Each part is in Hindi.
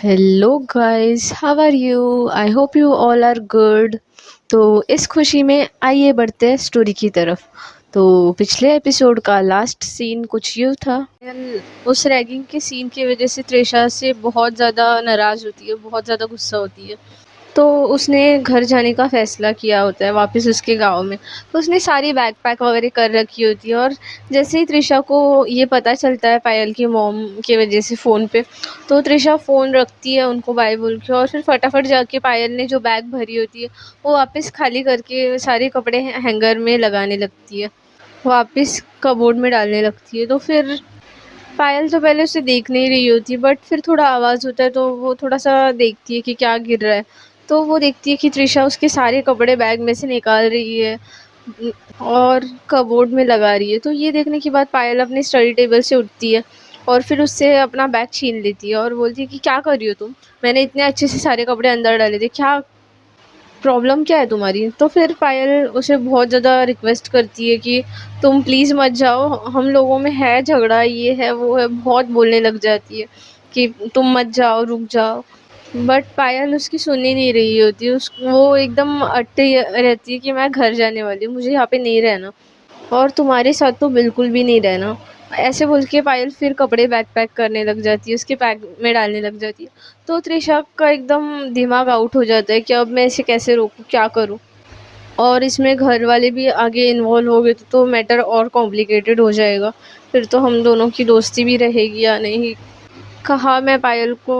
Hello guys, how are you? I hope you all are good. तो इस खुशी में आइए बढ़ते हैं स्टोरी की तरफ। तो पिछले एपिसोड का लास्ट सीन कुछ यूँ था। उस रैगिंग के सीन की वजह से त्रिशा से बहुत ज़्यादा नाराज़ होती है, बहुत ज़्यादा गुस्सा होती है। तो उसने घर जाने का फ़ैसला किया होता है वापस उसके गाँव में। तो उसने सारी बैग पैक वगैरह कर रखी होती है, और जैसे ही त्रिशा को ये पता चलता है पायल की मॉम की वजह से फ़ोन पे, तो त्रिशा फ़ोन रखती है उनको बाय बोल के, और फिर फटाफट जाके पायल ने जो बैग भरी होती है वो वापस खाली करके सारे कपड़े हैंगर में लगाने लगती है, वापस कबोर्ड में डालने लगती है। तो फिर पायल तो पहले उसे देख नहीं रही होती, बट फिर थोड़ा आवाज़ होता है तो वो थोड़ा-सा देखती है कि क्या गिर रहा है। तो वो देखती है कि त्रिशा उसके सारे कपड़े बैग में से निकाल रही है और कबोर्ड में लगा रही है। तो ये देखने के बाद पायल अपने स्टडी टेबल से उठती है और फिर उससे अपना बैग छीन लेती है और बोलती है कि क्या कर रही हो तुम? मैंने इतने अच्छे से सारे कपड़े अंदर डाले थे, क्या प्रॉब्लम क्या है तुम्हारी? तो फिर पायल उसे बहुत ज़्यादा रिक्वेस्ट करती है कि तुम प्लीज़ मत जाओ, हम लोगों में है झगड़ा, ये है, वो है, बहुत बोलने लग जाती है कि तुम मत जाओ, रुक जाओ। बट पायल उसकी सुन ही नहीं रही होती है, उस वो एकदम अटती रहती है कि मैं घर जाने वाली हूँ, मुझे यहाँ पे नहीं रहना, और तुम्हारे साथ तो बिल्कुल भी नहीं रहना। ऐसे बोल के पायल फिर कपड़े बैग पैक करने लग जाती है, उसके बैग में डालने लग जाती है। तो त्रिशा का एकदम दिमाग आउट हो जाता है कि अब मैं इसे कैसे रोकूँ, क्या करूँ? और इसमें घर वाले भी आगे इन्वॉल्व हो गए तो मैटर और कॉम्प्लिकेटेड हो जाएगा। फिर तो हम दोनों की दोस्ती भी रहेगी या नहीं। कहा मैं पायल को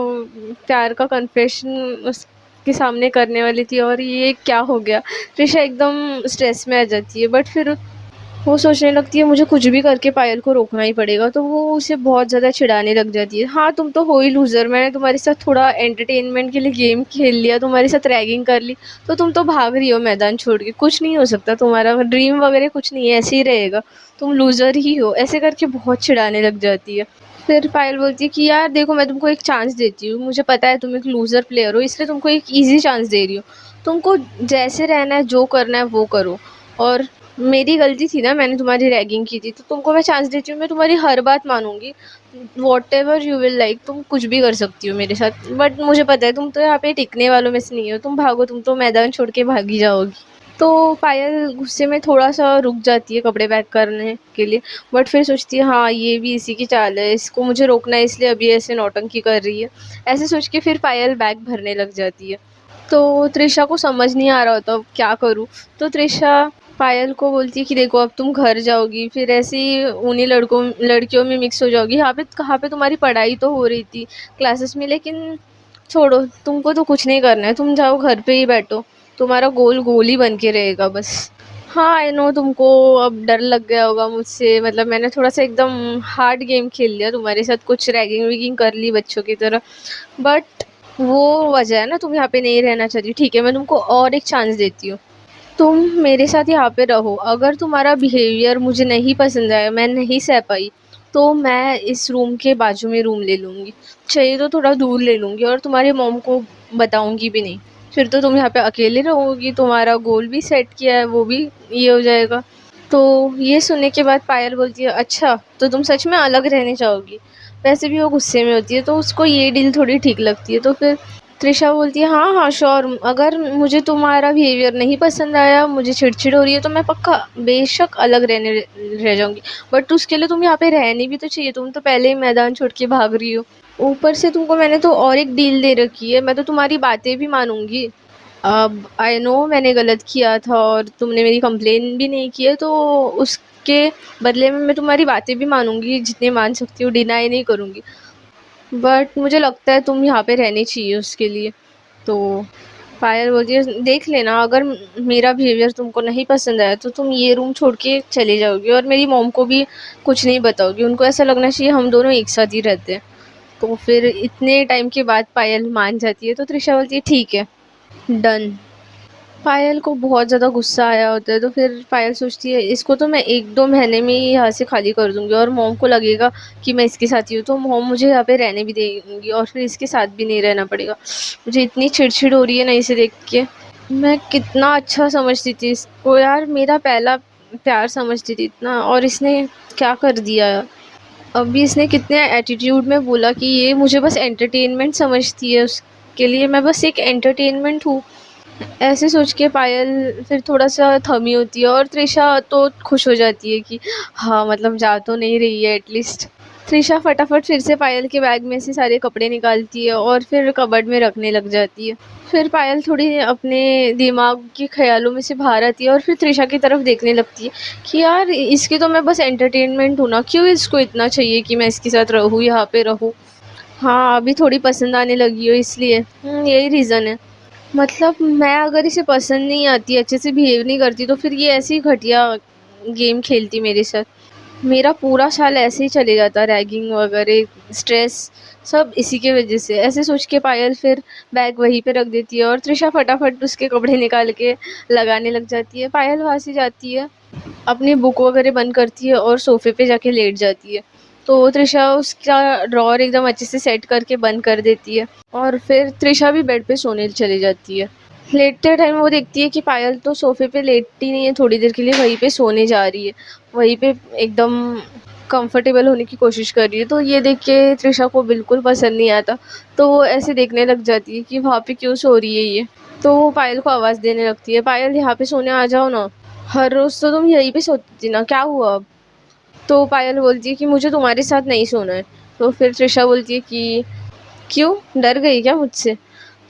प्यार का कन्फेशन उसके सामने करने वाली थी, और ये क्या हो गया? त्रिशा एकदम स्ट्रेस में आ जाती है, बट फिर वो सोचने लगती है मुझे कुछ भी करके पायल को रोकना ही पड़ेगा। तो वो उसे बहुत ज़्यादा चिढ़ाने लग जाती है, हाँ तुम तो हो ही लूज़र, मैंने तुम्हारे साथ थोड़ा एंटरटेनमेंट के लिए गेम खेल लिया, तुम्हारे साथ रैगिंग कर ली, तो तुम तो भाग रही हो मैदान छोड़ के, कुछ नहीं हो सकता, तुम्हारा ड्रीम वगैरह कुछ नहीं है, ऐसे ही रहेगा, तुम लूज़र ही हो। ऐसे करके बहुत चिढ़ाने लग जाती है। फिर पायल बोलती है कि यार देखो, मैं तुमको एक चांस देती हूँ, मुझे पता है तुम एक लूज़र प्लेयर हो, इसलिए तुमको एक ईज़ी चांस दे रही हूँ। तुमको जैसे रहना है, जो करना है वो करो, और मेरी गलती थी ना, मैंने तुम्हारी रैगिंग की थी, तो तुमको मैं चांस देती हूँ, मैं तुम्हारी हर बात मानूँगी, व्हाटएवर यू विल लाइक, तुम कुछ भी कर सकती हो मेरे साथ। बट मुझे पता है तुम तो यहाँ पे टिकने वालों में से नहीं हो, तुम भागो, तुम तो मैदान छोड़ के भागी जाओगी। तो पायल गुस्से में थोड़ा-सा रुक जाती है कपड़े पैक करने के लिए, बट फिर सोचती है हाँ, ये भी इसी की चाल है, इसको मुझे रोकना है इसलिए अभी ऐसे नौटंकी कर रही है। ऐसे सोच के फिर पायल बैग भरने लग जाती है। तो त्रिशा को समझ नहीं आ रहा होता अब क्या करूँ? तो त्रिशा पायल को बोलती है कि देखो, अब तुम घर जाओगी, फिर ऐसे ही उन्हीं लड़कियों में मिक्स हो जाओगी। यहाँ पे कहाँ पे तुम्हारी पढ़ाई तो हो रही थी क्लासेस में, लेकिन छोड़ो, तुमको तो कुछ नहीं करना है, तुम जाओ घर पे ही बैठो, तुम्हारा गोल गोल ही बन के रहेगा बस। हाँ, आई नो तुमको अब डर लग गया होगा मुझसे, मतलब मैंने थोड़ा-सा एकदम हार्ड गेम खेल लिया तुम्हारे साथ, कुछ रैगिंग-वैगिंग कर ली बच्चों की तरह। बट वो वजह है ना तुम यहाँ पे नहीं रहना चाहती। ठीक है, मैं तुमको और एक चांस देती हूँ। तुम मेरे साथ यहाँ पे रहो, अगर तुम्हारा बिहेवियर मुझे नहीं पसंद आया, मैं नहीं सह पाई, तो मैं इस रूम के बाजू में रूम ले लूँगी, चाहिए तो थोड़ा दूर ले लूँगी, और तुम्हारी मॉम को बताऊँगी भी नहीं। फिर तो तुम यहाँ पे अकेले रहोगी, तुम्हारा गोल भी सेट किया है वो भी ये हो जाएगा। तो ये सुनने के बाद पायल बोलती है अच्छा, तो तुम सच में अलग रहने चाहोगी? वैसे भी वो गुस्से में होती है, तो उसको ये डील थोड़ी ठीक लगती है। तो फिर त्रिशा बोलती है हाँ हाँ श्योर, अगर मुझे तुम्हारा बिहेवियर नहीं पसंद आया, मुझे चिड़चिड़ हो रही है, तो मैं पक्का बेशक अलग रह जाऊंगी। बट उसके लिए तुम यहाँ पे रहनी भी तो चाहिए, तुम तो पहले ही मैदान छोड़ के भाग रही हो। ऊपर से तुमको मैंने तो और एक डील दे रखी है, मैं तो तुम्हारी बातें भी मानूंगी। अब आई नो मैंने गलत किया था और तुमने मेरी कंप्लेन भी नहीं की है, तो उसके बदले में मैं तुम्हारी बातें भी मानूंगी, जितने मान सकती हूँ, डिनाई नहीं करूँगी। बट मुझे लगता है तुम यहाँ पे रहनी चाहिए उसके लिए। तो पायल बोलती है देख लेना, अगर मेरा बिहेवियर तुमको नहीं पसंद आया तो तुम ये रूम छोड़ के चली जाओगी, और मेरी मॉम को भी कुछ नहीं बताओगी, उनको ऐसा लगना चाहिए हम दोनों एक साथ ही रहते हैं। तो फिर इतने टाइम के बाद पायल मान जाती है, तो त्रिशा बोलती है ठीक है, डन। पायल को बहुत ज़्यादा गुस्सा आया होता है, तो फिर पायल सोचती है इसको तो मैं 1-2 महीने में ही यहाँ से खाली कर दूँगी, और मॉम को लगेगा कि मैं इसके साथ ही हूँ, तो मॉम मुझे यहाँ पे रहने भी देंगी और फिर इसके साथ भी नहीं रहना पड़ेगा। मुझे इतनी चिड़चिड़ हो रही है ना इसे देख के। मैं कितना अच्छा समझती थी इसको यार, मेरा पहला प्यार समझती थी इतना, और इसने क्या कर दिया। अभी इसने कितने एटीट्यूड में बोला कि ये मुझे बस एंटरटेनमेंट समझती है, उसके लिए मैं बस एक एंटरटेनमेंट हूँ। ऐसे सोच के पायल फिर थोड़ा-सा थमी होती है और तृषा तो खुश हो जाती है कि हाँ, मतलब जा तो नहीं रही है एटलीस्ट। तृषा फटाफट फिर से पायल के बैग में से सारे कपड़े निकालती है और फिर कबर्ड में रखने लग जाती है। फिर पायल थोड़ी अपने दिमाग के ख़्यालों में से बाहर आती है और फिर तृषा की तरफ देखने लगती है कि यार इसकी तो मैं बस एंटरटेनमेंट हूँ ना, क्यों इसको इतना चाहिए कि मैं इसके साथ रहूँ, यहाँ पे रहूँ। हाँ, अभी थोड़ी पसंद आने लगी हो इसलिए। यही रीज़न है। मतलब मैं अगर इसे पसंद नहीं आती, अच्छे से बिहेव नहीं करती, तो फिर ये ऐसे ही घटिया गेम खेलती मेरे साथ। मेरा पूरा साल ऐसे ही चले जाता, रैगिंग वगैरह, स्ट्रेस सब इसी की वजह से। ऐसे सोच के पायल फिर बैग वहीं पे रख देती है और तृषा फटाफट उसके कपड़े निकाल के लगाने लग जाती है। पायल वहाँ से जाती है, अपनी बुक वगैरह बंद करती है और सोफ़े पे जाके लेट जाती है। तो तृषा उसका ड्रॉअर एकदम अच्छे से सेट करके बंद कर देती है और फिर तृषा भी बेड पे सोने चली जाती है। लेटते टाइम वो देखती है कि पायल तो सोफ़े पे लेटती नहीं है, थोड़ी देर के लिए वहीं पे सोने जा रही है। वहीं पे एकदम कंफर्टेबल होने की कोशिश कर रही है। तो ये देख के तृषा को बिल्कुल पसंद नहीं आता। तो वो ऐसे देखने लग जाती है कि वहाँ पे क्यों सो रही है ये। तो वो पायल को आवाज़ देने लगती है, पायल यहाँ पे सोने आ जाओ ना। हर रोज़ तो तुम यहीं पे सोती थी ना, क्या हुआ अब? तो पायल बोलती है कि मुझे तुम्हारे साथ नहीं सोना है। तो फिर तृषा बोलती है कि क्यों, डर गई क्या मुझसे?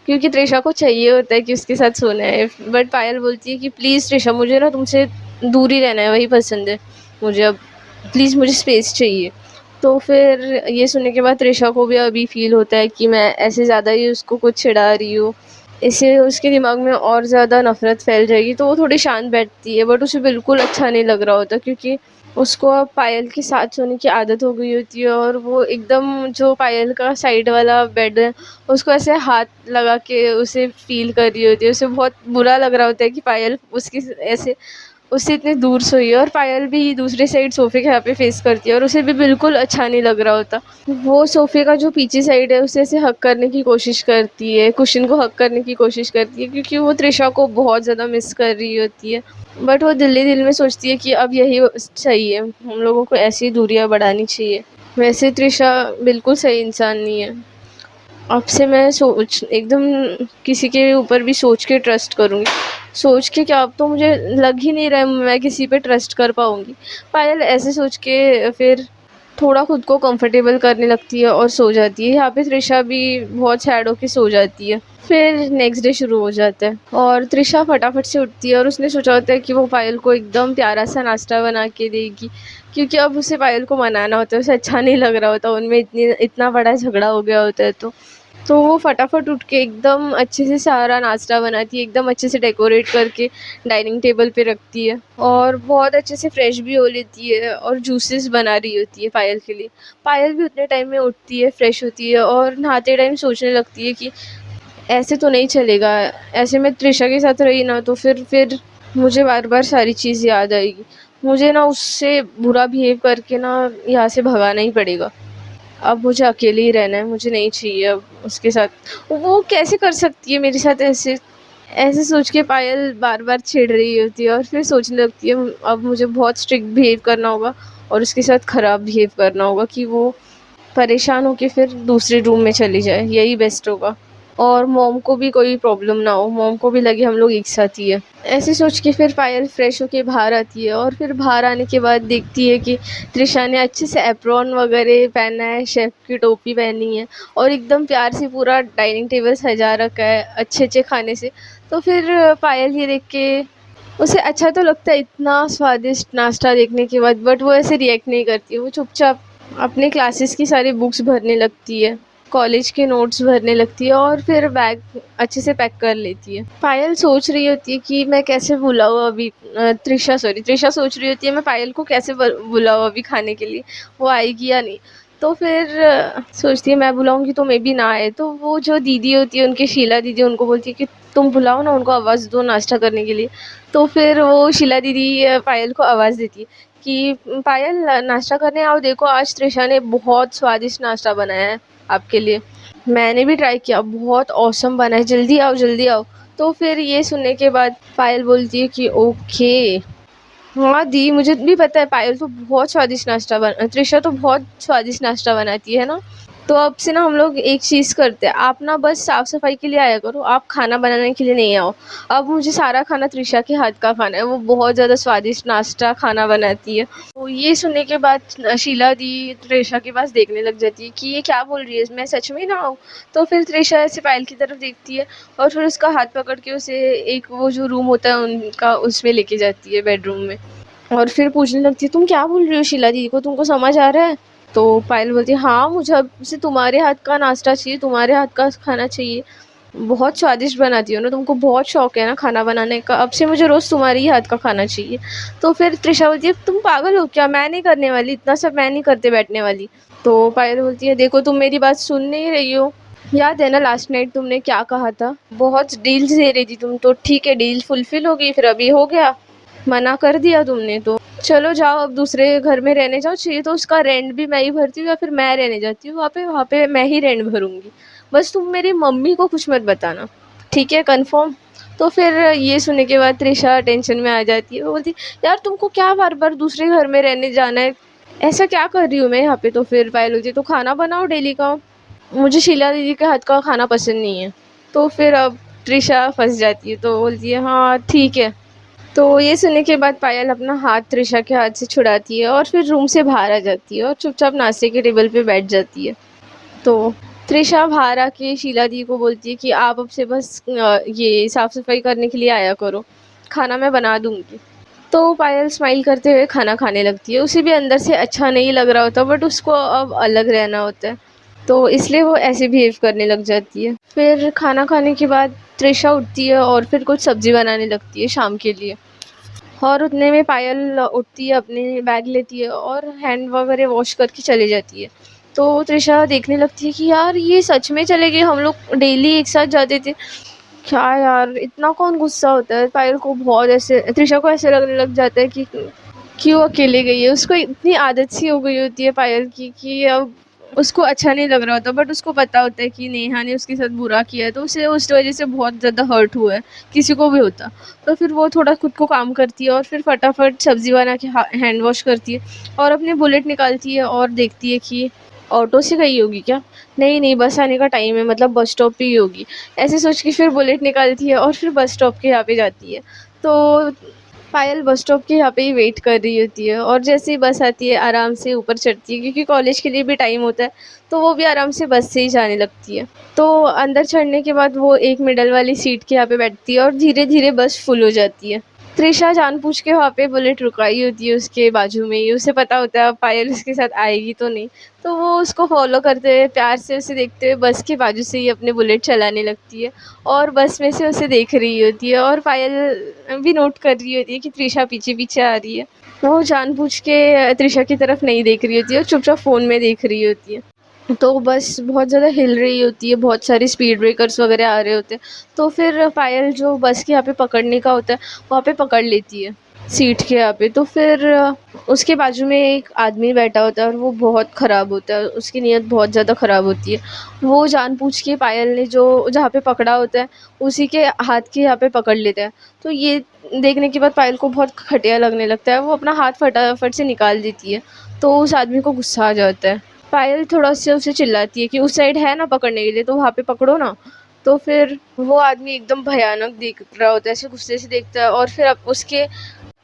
क्योंकि तृषा को चाहिए होता है कि उसके साथ सोना है। बट पायल बोलती है कि प्लीज़ तृषा, मुझे ना तुमसे दूर ही रहना है, वही पसंद है मुझे अब। प्लीज़ मुझे स्पेस चाहिए। तो फिर ये सुनने के बाद तृषा को भी अभी फ़ील होता है कि मैं ऐसे ज़्यादा ही उसको कुछ चिढ़ा रही हूँ। इससे उसके दिमाग में और ज़्यादा नफ़रत फैल जाएगी। तो वो थोड़ी शांत बैठती है, बट उसे बिल्कुल अच्छा नहीं लग रहा होता, क्योंकि उसको अब पायल के साथ सोने की आदत हो गई होती है और वो एकदम जो पायल का साइड वाला बेड है, उसको ऐसे हाथ लगा के उसे फ़ील कर रही होती है। उसे बहुत बुरा लग रहा होता है कि पायल उसकी ऐसे उससे इतने दूर सोई है और पायल भी दूसरे साइड सोफ़े के यहाँ पे फेस करती है और उसे भी बिल्कुल अच्छा नहीं लग रहा होता। वो सोफ़े का जो पीछे साइड है उसे ऐसे हग करने की कोशिश करती है, कुशन को हग करने की कोशिश करती है, क्योंकि वो तृषा को बहुत ज़्यादा मिस कर रही होती है। बट वो दिल ही दिल में सोचती है कि अब यही सही है, हम लोगों को ऐसी दूरियाँ बढ़ानी चाहिए। वैसे तृषा बिल्कुल सही इंसान नहीं है। अब से मैं सोच एकदम किसी के ऊपर भी सोच के ट्रस्ट करूँगी। सोच के क्या, अब तो मुझे लग ही नहीं रहा है मैं किसी पे ट्रस्ट कर पाऊँगी। पायल ऐसे सोच के फिर थोड़ा खुद को कंफर्टेबल करने लगती है और सो जाती है। यहाँ पे तृषा भी बहुत सैड होके सो जाती है। फिर नेक्स्ट डे शुरू हो जाता है और तृषा फटाफट से उठती है और उसने सोचा होता है कि वो पायल को एकदम प्यारा सा नाश्ता बना के देगी, क्योंकि अब उसे पायल को मनाना होता है। उसे अच्छा नहीं लग रहा होता, उनमें इतना बड़ा झगड़ा हो गया होता है। तो वो फटाफट उठ के एकदम अच्छे से सारा नाश्ता बनाती है, एकदम अच्छे से डेकोरेट करके डाइनिंग टेबल पे रखती है और बहुत अच्छे से फ्रेश भी हो लेती है और जूसेस बना रही होती है पायल के लिए। पायल भी उतने टाइम में उठती है, फ्रेश होती है और नहाते टाइम सोचने लगती है कि ऐसे तो नहीं चलेगा, ऐसे मैं तृषा के साथ रही ना तो फिर मुझे बार-बार सारी चीज़ याद आएगी। मुझे ना उससे बुरा बिहेव करके ना यहाँ से भगाना ही पड़ेगा। अब मुझे अकेले ही रहना है, मुझे नहीं चाहिए अब उसके साथ। वो कैसे कर सकती है मेरे साथ ऐसे? ऐसे सोच के पायल बार-बार चिढ़ रही होती है और फिर सोचने लगती है अब मुझे बहुत स्ट्रिक्ट बिहेव करना होगा और उसके साथ ख़राब बिहेव करना होगा कि वो परेशान होके फिर दूसरे रूम में चली जाए, यही बेस्ट होगा। और मॉम को भी कोई प्रॉब्लम ना हो, मॉम को भी लगे हम लोग एक साथ ही है। ऐसे सोच के फिर पायल फ्रेश होके बाहर आती है और फिर बाहर आने के बाद देखती है कि तृषा ने अच्छे से एप्रॉन वगैरह पहना है, शेफ़ की टोपी पहनी है और एकदम प्यार से पूरा डाइनिंग टेबल सजा रखा है अच्छे-अच्छे खाने से। तो फिर पायल ये देख के उसे अच्छा तो लगता है इतना स्वादिष्ट नाश्ता देखने के बाद, बट वो ऐसे रिएक्ट नहीं करती है। वो चुपचाप अपने क्लासेस की सारी बुक्स भरने लगती है, कॉलेज के नोट्स भरने लगती है और फिर बैग अच्छे से पैक कर लेती है। पायल सोच रही होती है कि मैं कैसे बुलाऊँ अभी तृषा सोच रही होती है मैं पायल को कैसे बुलाऊँ अभी खाने के लिए, वो आएगी या नहीं। तो फिर सोचती है मैं बुलाऊँगी तो मे बी ना आए। तो वो जो दीदी होती है उनकी, शीला दीदी, उनको बोलती है कि तुम बुलाओ ना, उनको आवाज़ दो नाश्ता करने के लिए। तो फिर वो शीला दीदी पायल को आवाज़ देती है कि पायल नाश्ता करने आओ, देखो आज तृषा ने बहुत स्वादिष्ट नाश्ता बनाया है आपके लिए। मैंने भी ट्राई किया, बहुत ऑसम बना है, जल्दी आओ। तो फिर ये सुनने के बाद पायल बोलती है कि ओके, हाँ दी, मुझे भी पता है पायल तो बहुत स्वादिष्ट नाश्ता बन त्रिशा तो बहुत स्वादिष्ट नाश्ता बनाती है ना। तो अब से ना हम लोग एक चीज़ करते हैं, आप ना बस साफ सफाई के लिए आया करो, आप खाना बनाने के लिए नहीं आओ। अब मुझे सारा खाना त्रिशा के हाथ का खाना है, वो बहुत ज़्यादा स्वादिष्ट नाश्ता खाना बनाती है। तो ये सुनने के बाद शीला दी त्रिशा के पास देखने लग जाती है कि ये क्या बोल रही है, मैं सच में ना आऊँ। तो फिर त्रिशा ऐसे पायल की तरफ देखती है और फिर उसका हाथ पकड़ के उसे एक वो जो रूम होता है उनका उसमें लेके जाती है, बेडरूम में। और फिर पूछने लगती है, तुम क्या बोल रही हो शीला दीदी को, तुमको समझ आ रहा है? तो पायल बोलती है, हाँ मुझे अब से तुम्हारे हाथ का नाश्ता चाहिए, तुम्हारे हाथ का खाना चाहिए। बहुत स्वादिष्ट बनाती हो ना, तुमको बहुत शौक है ना खाना बनाने का, अब से मुझे रोज़ तुम्हारे ही हाथ का खाना चाहिए। तो फिर त्रिशा बोलती है, तुम पागल हो क्या, मैं नहीं करने वाली, इतना सब मैं नहीं करते बैठने वाली। तो पायल बोलती है, देखो तुम मेरी बात सुन नहीं रही हो। याद है ना लास्ट नाइट तुमने क्या कहा था, बहुत डील्स दे रही थी तुम, तो ठीक है डील फुलफिल हो गई, फिर अभी हो गया, मना कर दिया तुमने तो चलो जाओ अब दूसरे घर में रहने जाओ, चाहिए तो उसका रेंट भी मैं ही भरती हूँ या फिर मैं रहने जाती हूँ वहाँ पे मैं ही रेंट भरूंगी। बस तुम मेरी मम्मी को कुछ मत बताना, ठीक है कंफर्म? तो फिर ये सुनने के बाद त्रिशा टेंशन में आ जाती है, वो बोलती यार तुमको क्या बार बार दूसरे घर में रहने जाना है, ऐसा क्या कर रही हूँ मैं यहाँ पे। तो फिर पायल होती है, तो खाना बनाओ डेली का, मुझे शीला दीदी के हाथ का खाना पसंद नहीं है। तो फिर अब त्रिशा फंस जाती है, तो बोलती है हाँ ठीक है। तो ये सुनने के बाद पायल अपना हाथ त्रिशा के हाथ से छुड़ाती है और फिर रूम से बाहर आ जाती है और चुपचाप नाश्ते के टेबल पे बैठ जाती है। तो त्रिशा बाहर आके शीला दी को बोलती है कि आप अब से बस ये साफ़ सफाई करने के लिए आया करो, खाना मैं बना दूंगी। तो पायल स्माइल करते हुए खाना खाने लगती है, उसे भी अंदर से अच्छा नहीं लग रहा होता बट उसको अब अलग रहना होता है, तो इसलिए वो ऐसे बिहेव करने लग जाती है। फिर खाना खाने के बाद त्रिशा उठती है और फिर कुछ सब्जी बनाने लगती है शाम के लिए। और उतने में पायल उठती है, अपने बैग लेती है और हैंड वगैरह वॉश करके चली जाती है। तो त्रिशा देखने लगती है कि यार ये सच में चले गए, हम लोग डेली एक साथ जाते थे, क्या यार इतना कौन गुस्सा होता है। पायल को बहुत ऐसे त्रिशा को ऐसे लगने लग जाता है कि क्यों अकेले गई है, उसको इतनी आदत सी हो गई होती है पायल की कि अब उसको अच्छा नहीं लग रहा होता बट उसको पता होता है कि नेहा ने उसके साथ बुरा किया है, तो उसे उस वजह से बहुत ज़्यादा हर्ट हुआ है, किसी को भी होता। तो फिर वो थोड़ा खुद को काम करती है और फिर फटाफट सब्जी बना के हैंड वॉश करती है और अपनी बुलेट निकालती है और देखती है कि ऑटो से गई होगी क्या, नहीं नहीं बस आने का टाइम है, मतलब बस स्टॉप पे ही होगी। ऐसे सोच के फिर बुलेट निकालती है और फिर बस स्टॉप के यहाँ पे जाती है। तो पायल बस स्टॉप के यहाँ पे ही वेट कर रही होती है और जैसे ही बस आती है आराम से ऊपर चढ़ती है, क्योंकि कॉलेज के लिए भी टाइम होता है, तो वो भी आराम से बस से ही जाने लगती है। तो अंदर चढ़ने के बाद वो एक मिडल वाली सीट के यहाँ पे बैठती है और धीरे धीरे बस फुल हो जाती है। त्रिशा जानबूझ के वहाँ पे बुलेट रुकाई होती है उसके बाजू में ही, उसे पता होता है अब पायल उसके साथ आएगी तो नहीं, तो वो उसको फॉलो करते हुए प्यार से उसे देखते हुए बस के बाजू से ही अपने बुलेट चलाने लगती है और बस में से उसे देख रही होती है और पायल भी नोट कर रही होती है कि त्रिशा पीछे पीछे आ रही है। वो जानबूझ के त्रिशा की तरफ नहीं देख रही होती है और चुपचाप फ़ोन में देख रही होती है। तो बस बहुत ज़्यादा हिल रही होती है, बहुत सारे स्पीड ब्रेकर्स वगैरह आ रहे होते हैं, तो फिर पायल जो बस के यहाँ पे पकड़ने का होता है वहाँ पे पकड़ लेती है सीट के यहाँ पे। तो फिर उसके बाजू में एक आदमी बैठा होता है और वो बहुत ख़राब होता है, उसकी नीयत बहुत ज़्यादा ख़राब होती है। वो जानबूझ के पायल ने जो जहाँ पे पकड़ा होता है उसी के हाथ के यहाँ पे पकड़ लेता है। तो ये देखने के बाद पायल को बहुत घटिया लगने लगता है, वो अपना हाथ फटाफट से निकाल देती है। तो उस आदमी को गुस्सा आ जाता है, पायल थोड़ा सा उसे चिल्लाती है कि उस साइड है ना पकड़ने के लिए, तो वहाँ पे पकड़ो ना। तो फिर वो आदमी एकदम भयानक देख रहा होता है, ऐसे गुस्से से देखता है और फिर अब उसके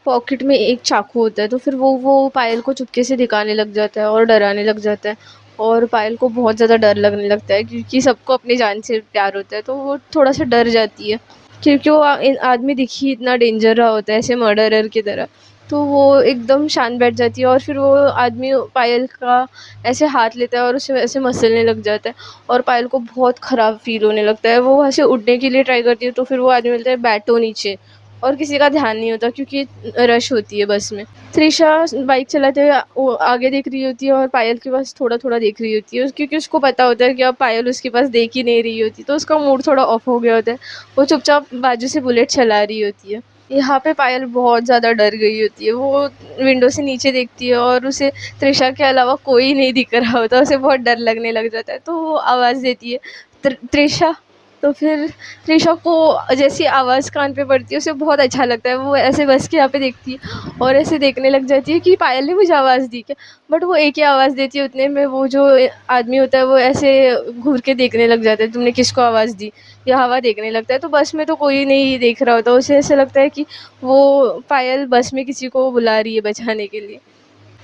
पॉकेट में एक चाकू होता है, तो फिर वो पायल को चुपके से दिखाने लग जाता है और डराने लग जाता है। और पायल को बहुत ज़्यादा डर लगने लगता है क्योंकि सबको अपनी जान से प्यार होता है, तो वो थोड़ा सा डर जाती है क्योंकि वो आदमी दिख ही इतना डेंजर रहा होता है, ऐसे मर्डरर की तरह। तो वो एकदम शांत बैठ जाती है और फिर वो आदमी पायल का ऐसे हाथ लेता है और उसे ऐसे मसलने लग जाता है और पायल को बहुत ख़राब फील होने लगता है। वो वहाँ से उठने के लिए ट्राई करती है, तो फिर वो आदमी बोलता है बैठो नीचे, और किसी का ध्यान नहीं होता क्योंकि रश होती है बस में। त्रिशा बाइक चलाते हुए वो आगे देख रही होती है और पायल के पास थोड़ा थोड़ा देख रही होती है, क्योंकि उसको पता होता है कि अब पायल उसके पास देख ही नहीं रही होती, तो उसका मूड थोड़ा ऑफ हो गया होता है। वो चुपचाप बाजू से बुलेट चला रही होती है। यहाँ पे पायल बहुत ज़्यादा डर गई होती है, वो विंडो से नीचे देखती है और उसे त्रिशा के अलावा कोई नहीं दिख रहा होता, उसे बहुत डर लगने लग जाता है। तो वो आवाज़ देती है त्रिशा, तो फिर त्रिशा को जैसी आवाज़ कान पे पड़ती है उसे बहुत अच्छा लगता है, वो ऐसे बस के यहाँ पे देखती है और ऐसे देखने लग जाती है कि पायल ने मुझे आवाज़ दी क्या। बट वो एक ही आवाज़ देती है, उतने में वो जो आदमी होता है वो ऐसे घूर के देखने लग जाता है तुमने किसको आवाज़ दी, या हवा देखने लगता है। तो बस में तो कोई नहीं देख रहा होता, उसे ऐसा लगता है कि वो पायल बस में किसी को बुला रही है बचाने के लिए।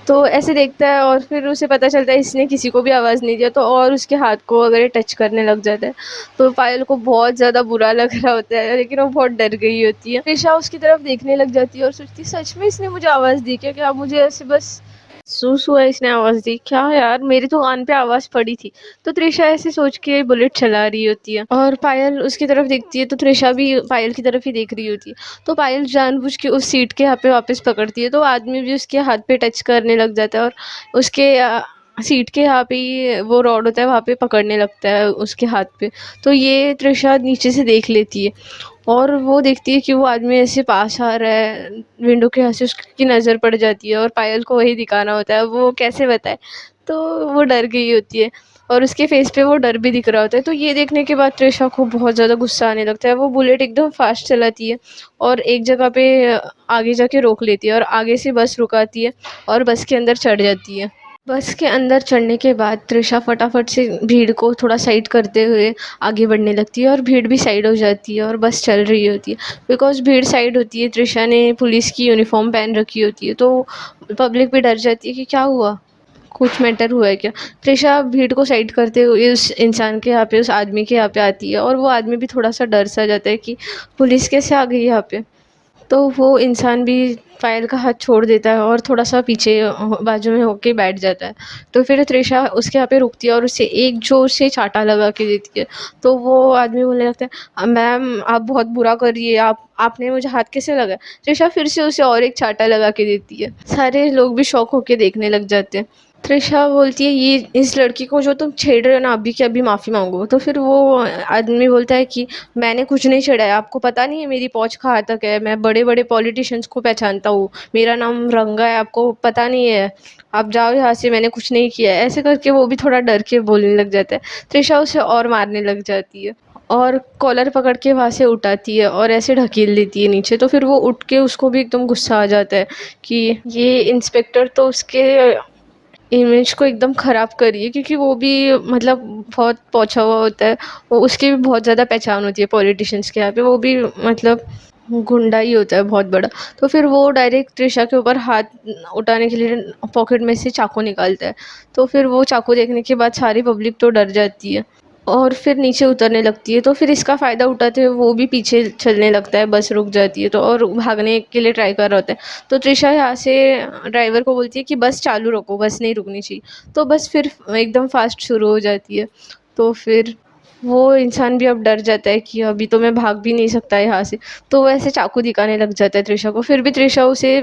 तो ऐसे देखता है और फिर उसे पता चलता है इसने किसी को भी आवाज़ नहीं दिया, तो और उसके हाथ को अगर टच करने लग जाता है। तो पायल को बहुत ज़्यादा बुरा लग रहा होता है, लेकिन वो बहुत डर गई होती है। त्रिशा उसकी तरफ देखने लग जाती है और सोचती है सच में इसने मुझे आवाज़ दी क्या, क्या मुझे ऐसे बस सूस हुआ इसने आवाज़ दी क्या यार, मेरी तो कान पे आवाज़ पड़ी थी। तो त्रिशा ऐसे सोच के बुलेट चला रही होती है और पायल उसकी तरफ देखती है, तो त्रिशा भी पायल की तरफ ही देख रही होती है। तो पायल जानबूझ के उस सीट के यहाँ पे वापस पकड़ती है, तो आदमी भी उसके हाथ पे टच करने लग जाता है और उसके सीट के यहाँ पे ही वो रॉड होता है वहाँ पे पकड़ने लगता है उसके हाथ पे। तो ये त्रिशा नीचे से देख लेती है और वो देखती है कि वो आदमी ऐसे पास आ रहा है, विंडो के यहाँ से उसकी नज़र पड़ जाती है और पायल को वही दिखाना होता है, वो कैसे बताए। तो वो डर गई होती है और उसके फेस पे वो डर भी दिख रहा होता है। तो ये देखने के बाद त्रिशा को बहुत ज़्यादा गुस्सा आने लगता है, वो बुलेट एकदम फास्ट चलाती है और एक जगह पे आगे जाके रोक लेती है और आगे से बस रुकाती है और बस के अंदर चढ़ जाती है। बस के अंदर चढ़ने के बाद त्रिशा फटाफट से भीड़ को थोड़ा साइड करते हुए आगे बढ़ने लगती है और भीड़ भी साइड हो जाती है और बस चल रही होती है। बिकॉज़ भीड़ साइड होती है, त्रिशा ने पुलिस की यूनिफ़ॉर्म पहन रखी होती है, तो पब्लिक भी डर जाती है कि क्या हुआ? कुछ मैटर हुआ है क्या? त्रिशा भीड़ को साइड करते हुए उस इंसान के यहाँ पे, उस आदमी के यहाँ पे आती है और वो आदमी भी थोड़ा-सा डर सा जाता है कि पुलिस कैसे आ गई यहाँ पे? तो वो इंसान भी पायल का हाथ छोड़ देता है और थोड़ा-सा पीछे बाजू में होके बैठ जाता है। तो फिर त्रिशा उसके यहाँ पे रुकती है और उसे एक ज़ोर से चाँटा लगा के देती है। तो वो आदमी बोलने लगता है, मैम आप बहुत बुरा कर रही है, आपने मुझे हाथ कैसे लगाया?" त्रिशा फिर से उसे और एक चाँटा लगा के देती है। सारे लोग भी शॉक होके देखने लग जाते हैं। त्रिशा बोलती है, ये इस लड़की को जो तुम छेड़ रहे हो ना, अभी की अभी माफ़ी मांगो। तो फिर वो आदमी बोलता है कि मैंने कुछ नहीं छेड़ा है, आपको पता नहीं है मेरी पहुँच कहाँ तक है, मैं बड़े बड़े पॉलिटिशियंस को पहचानता हूँ, मेरा नाम रंगा है, आपको पता नहीं है, आप जाओ यहाँ से, मैंने कुछ नहीं किया है। ऐसे करके वो भी थोड़ा डर के बोलने लग जाता है। त्रिशा उसे और मारने लग जाती है और कॉलर पकड़ के वहाँ से उठाती है और ऐसे ढकेल देती है नीचे। तो फिर वो उठ के, उसको भी एकदम गुस्सा आ जाता है कि ये इंस्पेक्टर तो उसके इमेज को एकदम ख़राब करी है, क्योंकि वो भी मतलब बहुत पहुँचा हुआ होता है, वो उसकी भी बहुत ज़्यादा पहचान होती है पॉलिटिशियंस के यहाँ पे, वो भी मतलब गुंडा ही होता है बहुत बड़ा। तो फिर वो डायरेक्ट त्रिशा के ऊपर हाथ उठाने के लिए पॉकेट में से चाकू निकालता है। तो फिर वो चाकू देखने के बाद सारी पब्लिक तो डर जाती है और फिर नीचे उतरने लगती है। तो फिर इसका फ़ायदा उठाते हुए वो भी पीछे चलने लगता है, बस रुक जाती है तो, और भागने के लिए ट्राई कर रहा होता है। तो त्रिशा यहाँ से ड्राइवर को बोलती है कि बस चालू रखो, बस नहीं रुकनी चाहिए। तो बस फिर एकदम फास्ट शुरू हो जाती है। तो फिर वो इंसान भी अब डर जाता है कि अभी तो मैं भाग भी नहीं सकता यहाँ से। तो वो ऐसे चाकू दिखाने लग जाता है त्रिशा को। फिर भी त्रिशा उसे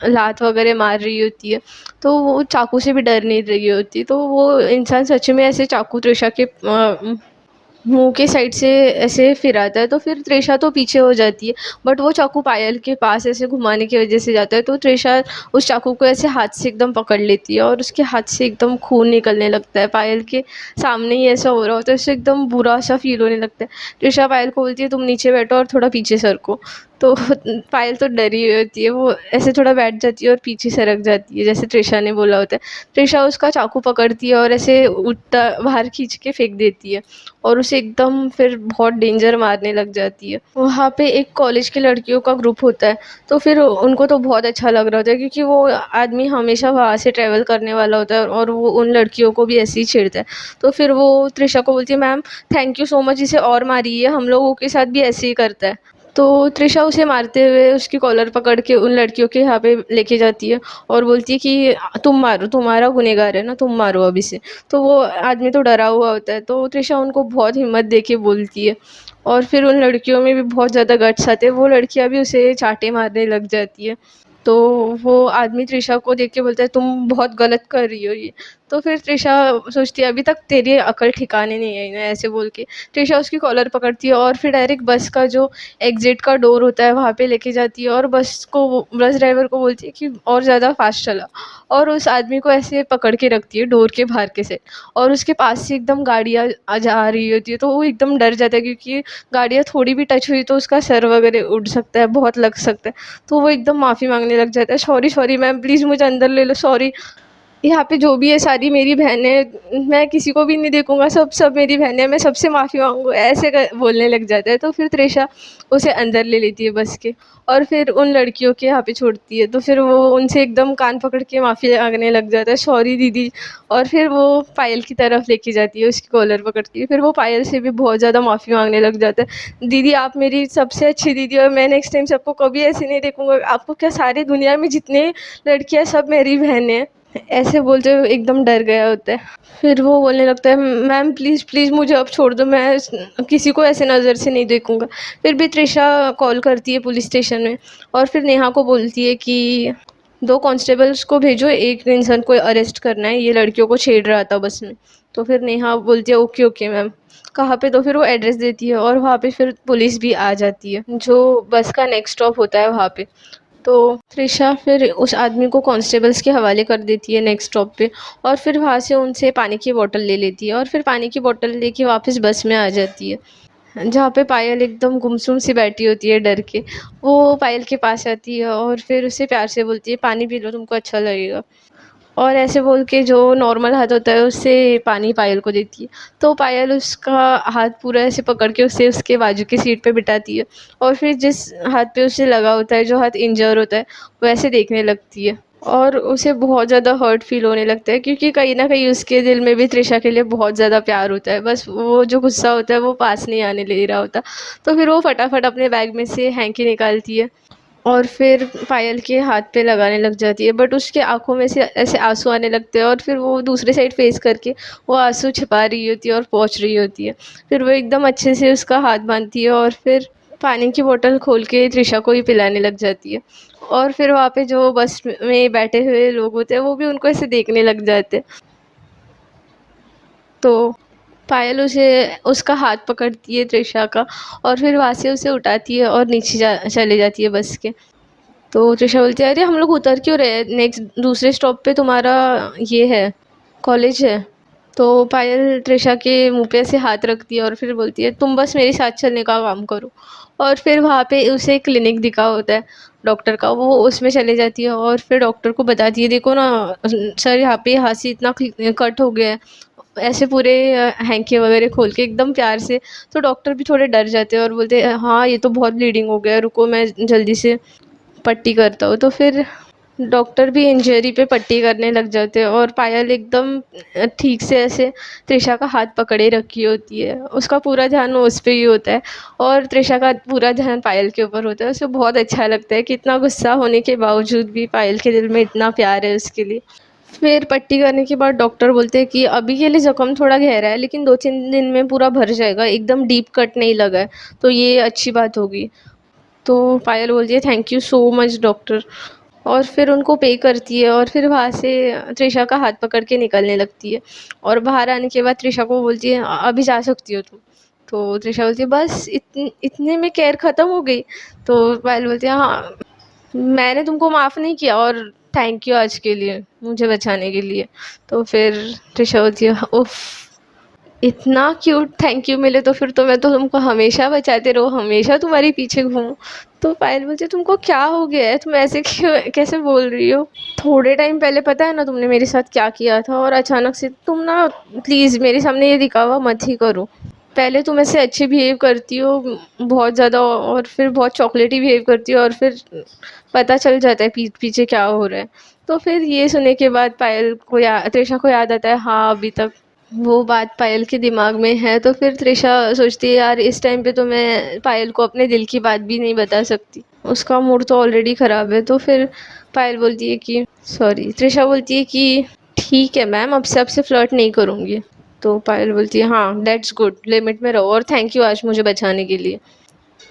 लात वगैरह मार रही होती है, तो वो चाकू से भी डर नहीं रही होती। तो वो इंसान सच में ऐसे चाकू त्रिशा के मुँह के साइड से ऐसे फिराता है। तो फिर त्रिशा तो पीछे हो जाती है, बट वो चाकू पायल के पास ऐसे घुमाने की वजह से जाता है। तो त्रिशा उस चाकू को ऐसे हाथ से एकदम पकड़ लेती है और उसके हाथ से एकदम खून निकलने लगता है। पायल के सामने ही ऐसा हो रहा होता है, उससे एकदम बुरा सा फील होने लगता है। त्रिशा पायल को बोलती है, तुम नीचे बैठो और थोड़ा पीछे सरको। तो पायल तो डरी हुई होती है, वो ऐसे थोड़ा बैठ जाती है और पीछे सरक जाती है जैसे त्रिशा ने बोला होता है। त्रिशा उसका चाकू पकड़ती है और ऐसे उल्टा बाहर खींच के फेंक देती है और उसे एकदम फिर बहुत डेंजर मारने लग जाती है। वहाँ पे एक कॉलेज की लड़कियों का ग्रुप होता है, तो फिर उनको तो बहुत अच्छा लग रहा होता है, क्योंकि वो आदमी हमेशा वहाँ से ट्रैवल करने वाला होता है और वो उन लड़कियों को भी ऐसे ही छेड़ता है। तो फिर वो त्रिशा को बोलती है, ma'am thank you so much, इसे और मारिए, हम लोगों के साथ भी ऐसे ही करता है। तो त्रिशा उसे मारते हुए उसकी कॉलर पकड़ के उन लड़कियों के यहाँ पे लेके जाती है और बोलती है कि तुम मारो, तुम्हारा गुनहगार है ना, तुम मारो अभी से। तो वो आदमी तो डरा हुआ होता है, तो त्रिशा उनको बहुत हिम्मत दे के बोलती है और फिर उन लड़कियों में भी बहुत ज़्यादा गट्स आते हैं, वो लड़कियाँ भी उसे चाँटे मारने लग जाती है। तो वो आदमी त्रिशा को देख के बोलता है, तुम बहुत गलत कर रही हो ये। तो फिर त्रिशा सोचती है अभी तक तेरी अकल ठिकाने नहीं आई ना, ऐसे बोल के त्रिशा उसकी कॉलर पकड़ती है और फिर डायरेक्ट बस का जो एग्ज़िट का डोर होता है वहाँ पे लेके जाती है और बस ड्राइवर को बोलती है कि और ज़्यादा फास्ट चला, और उस आदमी को ऐसे पकड़ के रखती है डोर के बाहर के से, और उसके पास से एकदम गाड़ियाँ आ जा आ रही होती है, तो वो एकदम डर जाता है क्योंकि गाड़ियाँ थोड़ी भी टच हुई तो उसका सर वगैरह उड़ सकता है, बहुत लग सकता है। तो वो एकदम माफ़ी मांगने लग जाता है, सॉरी सॉरी मैम, प्लीज़ मुझे अंदर ले लो, सॉरी, यहाँ पे जो भी है सारी मेरी बहनें, मैं किसी को भी नहीं देखूँगा, सब सब मेरी बहनें, मैं सबसे माफ़ी मांगूँ, ऐसे बोलने लग जाता है। तो फिर त्रिशा उसे अंदर ले लेती है बस के, और फिर उन लड़कियों के यहाँ पे छोड़ती है, तो फिर वो उनसे एकदम कान पकड़ के माफ़ी मांगने लग जाता है, सॉरी दीदी, और फिर वो पायल की तरफ लेके जाती है, उसकी कॉलर पकड़ती है, फिर वो पायल से भी बहुत ज़्यादा माफ़ी मांगने लग जाता है, दीदी आप मेरी सबसे अच्छी दीदी हो, मैं नेक्स्ट टाइम से आपको कभी ऐसे नहीं देखूँगा, आपको क्या सारी दुनिया में जितने लड़कियाँ सब मेरी बहनें हैं, ऐसे बोलते हुए एकदम डर गया होता है। फिर वो बोलने लगता है मैम प्लीज़ प्लीज़ मुझे अब छोड़ दो, मैं किसी को ऐसे नज़र से नहीं देखूँगा। फिर भी त्रिशा कॉल करती है पुलिस स्टेशन में, और फिर नेहा को बोलती है कि 2 कांस्टेबल्स को भेजो, एक इंसान को अरेस्ट करना है, ये लड़कियों को छेड़ रहा था बस में। तो फिर नेहा बोलती है ओके ओके मैम, कहाँ पे, तो फिर वो एड्रेस देती है और वहाँ पे फिर पुलिस भी आ जाती है, जो बस का नेक्स्ट स्टॉप होता है वहाँ पे। तो त्रिशा फिर उस आदमी को कांस्टेबल्स के हवाले कर देती है नेक्स्ट स्टॉप पे, और फिर वहाँ से उनसे पानी की बोतल ले लेती है और फिर पानी की बोतल लेके वापस बस में आ जाती है, जहाँ पे पायल एकदम गुमसुम सी बैठी होती है डर के। वो पायल के पास आती है और फिर उसे प्यार से बोलती है पानी पी लो, तुमको अच्छा लगेगा, और ऐसे बोल के जो नॉर्मल हाथ होता है उससे पानी पायल को देती है। तो पायल उसका हाथ पूरा ऐसे पकड़ के उसे उसके बाजू की सीट पे बिठाती है, और फिर जिस हाथ पे उसे लगा होता है, जो हाथ इंजर होता है, वैसे देखने लगती है, और उसे बहुत ज़्यादा हर्ट फील होने लगता है क्योंकि कहीं ना कहीं उसके दिल में भी त्रिशा के लिए बहुत ज़्यादा प्यार होता है, बस वो जो गुस्सा होता है वो पास नहीं आने ले रहा होता। तो फिर वो फटाफट अपने बैग में से हैंकी निकालती है और फिर पायल के हाथ पे लगाने लग जाती है, बट उसके आँखों में से ऐसे आँसू आने लगते हैं, और फिर वो दूसरे साइड फेस करके वो आँसू छिपा रही होती है और पोंछ रही होती है। फिर वो एकदम अच्छे से उसका हाथ बांधती है और फिर पानी की बोतल खोल के त्रिशा को ही पिलाने लग जाती है, और फिर वहाँ पे जो बस में बैठे हुए लोग होते हैं वो भी उनको ऐसे देखने लग जाते हैं। तो पायल उसे उसका हाथ पकड़ती है त्रिशा का, और फिर वहाँ से उसे उठाती है और नीचे चले जाती है बस के। तो त्रिशा बोलती है अरे हम लोग उतर क्यों रहे, नेक्स्ट दूसरे स्टॉप पे तुम्हारा ये है, कॉलेज है। तो पायल त्रिशा के मुंह पे ऐसे हाथ रखती है और फिर बोलती है तुम बस मेरे साथ चलने का काम करो, और फिर वहाँ पे उसे क्लिनिक दिखा होता है डॉक्टर का, वो उसमें चले जाती है और फिर डॉक्टर को बताती है देखो ना सर, यहाँ पे यहाँ से इतना कट हो गया है, ऐसे पूरे हैंके वगैरह खोल के एकदम प्यार से। तो डॉक्टर भी थोड़े डर जाते हैं और बोलते हैं हाँ ये तो बहुत ब्लीडिंग हो गया है, रुको मैं जल्दी से पट्टी करता हूँ। तो फिर डॉक्टर भी इंजरी पे पट्टी करने लग जाते हैं, और पायल एकदम ठीक से ऐसे त्रिशा का हाथ पकड़े रखी होती है, उसका पूरा ध्यान उस पे ही होता है और त्रिशा का पूरा ध्यान पायल के ऊपर होता है। उसे बहुत अच्छा लगता है कि इतना गुस्सा होने के बावजूद भी पायल के दिल में इतना प्यार है उसके लिए। फिर पट्टी करने के बाद डॉक्टर बोलते हैं कि अभी के लिए ज़ख्म थोड़ा गहरा है लेकिन 2-3 दिन में पूरा भर जाएगा, एकदम डीप कट नहीं लगा है, तो ये अच्छी बात होगी। तो पायल बोलती है thank you so much doctor, और फिर उनको पे करती है और फिर वहाँ से त्रिशा का हाथ पकड़ के निकलने लगती है, और बाहर आने के बाद त्रिशा को बोलती है अभी जा सकती हो तुम। तो त्रिशा बोलती है बस इतने में केयर ख़त्म हो गई। तो पायल बोलती है हाँ मैंने तुमको माफ़ नहीं किया, और थैंक यू आज के लिए मुझे बचाने के लिए। तो फिर त्रिशा बोलती है उफ़, इतना क्यूट थैंक यू मिले तो फिर तो मैं तो तुमको हमेशा बचाते रहो, हमेशा तुम्हारे पीछे घूमूं। तो पायल बोलती है तुमको क्या हो गया है, तुम ऐसे क्यों कैसे बोल रही हो, थोड़े टाइम पहले पता है ना तुमने मेरे साथ क्या किया था, और अचानक से तुम ना प्लीज़ मेरे सामने ये दिखावा मत ही करो। पहले तुम ऐसे अच्छे बिहेव करती हो बहुत ज़्यादा, और फिर बहुत चॉकलेटी बिहेव करती हो, और फिर पता चल जाता है पीठ पीछे क्या हो रहा है। तो फिर ये सुनने के बाद पायल को त्रिशा को याद आता है हाँ अभी तक वो बात पायल के दिमाग में है। तो फिर त्रिशा सोचती है यार इस टाइम पे तो मैं पायल को अपने दिल की बात भी नहीं बता सकती, उसका मूड तो ऑलरेडी ख़राब है। तो फिर पायल बोलती है कि सॉरी, त्रिशा बोलती है कि ठीक है मैम अब से आपसे फ्लर्ट नहीं करूँगी। तो पायल बोलती है हाँ दैट्स गुड, लिमिट में रहो, और थैंक यू आज मुझे बचाने के लिए।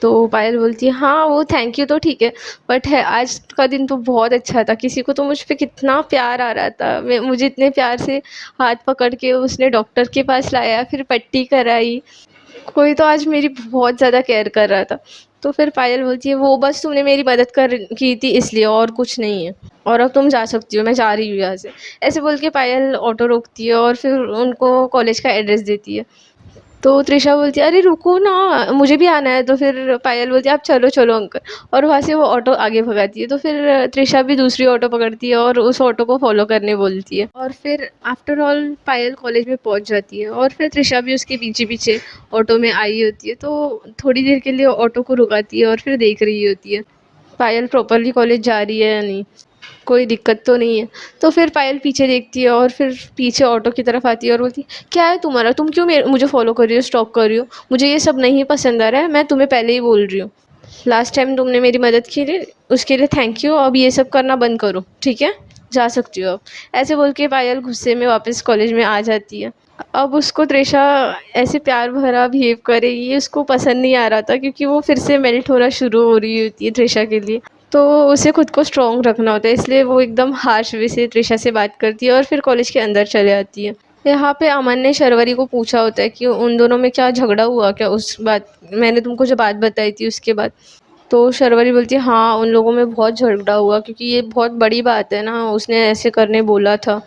तो पायल बोलती है हाँ वो थैंक यू तो ठीक है, बट है आज का दिन तो बहुत अच्छा था, किसी को तो मुझ पे कितना प्यार आ रहा था, मैं मुझे इतने प्यार से हाथ पकड़ के उसने डॉक्टर के पास लाया, फिर पट्टी कराई, कोई तो आज मेरी बहुत ज़्यादा केयर कर रहा था। तो फिर पायल बोलती है वो बस तुमने मेरी मदद कर की थी इसलिए, और कुछ नहीं है, और अब तुम जा सकती हो, मैं जा रही हूँ यहाँ से। ऐसे बोल के पायल ऑटो रोकती है और फिर उनको कॉलेज का एड्रेस देती है। तो त्रिशा बोलती है अरे रुको ना, मुझे भी आना है। तो फिर पायल बोलती है आप चलो चलो अंकल, और वहाँ से वो ऑटो आगे भगाती है। तो फिर त्रिशा भी दूसरी ऑटो पकड़ती है और उस ऑटो को फॉलो करने बोलती है, और फिर आफ्टर ऑल पायल कॉलेज में पहुँच जाती है, और फिर त्रिशा भी उसके पीछे पीछे ऑटो में आई होती है। तो थोड़ी देर के लिए ऑटो को रुकाती है और फिर देख रही होती है पायल प्रॉपरली कॉलेज जा रही है या नहीं, कोई दिक्कत तो नहीं है। तो फिर पायल पीछे देखती है और फिर पीछे ऑटो की तरफ आती है और बोलती है क्या है तुम्हारा, तुम क्यों मुझे फॉलो कर रही हो, स्टॉप कर रही हो, मुझे ये सब नहीं पसंद आ रहा है, मैं तुम्हें पहले ही बोल रही हूँ, लास्ट टाइम तुमने मेरी मदद की लिए उसके लिए थैंक यू, अब ये सब करना बंद करो, ठीक है, जा सकती हो अब। ऐसे बोल के पायल गुस्से में वापस कॉलेज में आ जाती है। अब उसको त्रिशा ऐसे प्यार भरा बिहेव करे ये उसको पसंद नहीं आ रहा था, क्योंकि वो फिर से मेल्ट होना शुरू हो रही होती है त्रिशा के लिए। तो उसे खुद को स्ट्रॉन्ग रखना होता है, इसलिए वो एकदम हार्श वे से त्रिशा से बात करती है और फिर कॉलेज के अंदर चले आती है। यहाँ पे अमन ने शर्वरी को पूछा होता है कि उन दोनों में क्या झगड़ा हुआ क्या, उस बात मैंने तुमको जो बात बताई थी उसके बाद। तो शर्वरी बोलती है हाँ उन लोगों में बहुत झगड़ा हुआ, क्योंकि ये बहुत बड़ी बात है ना, उसने ऐसे करने बोला था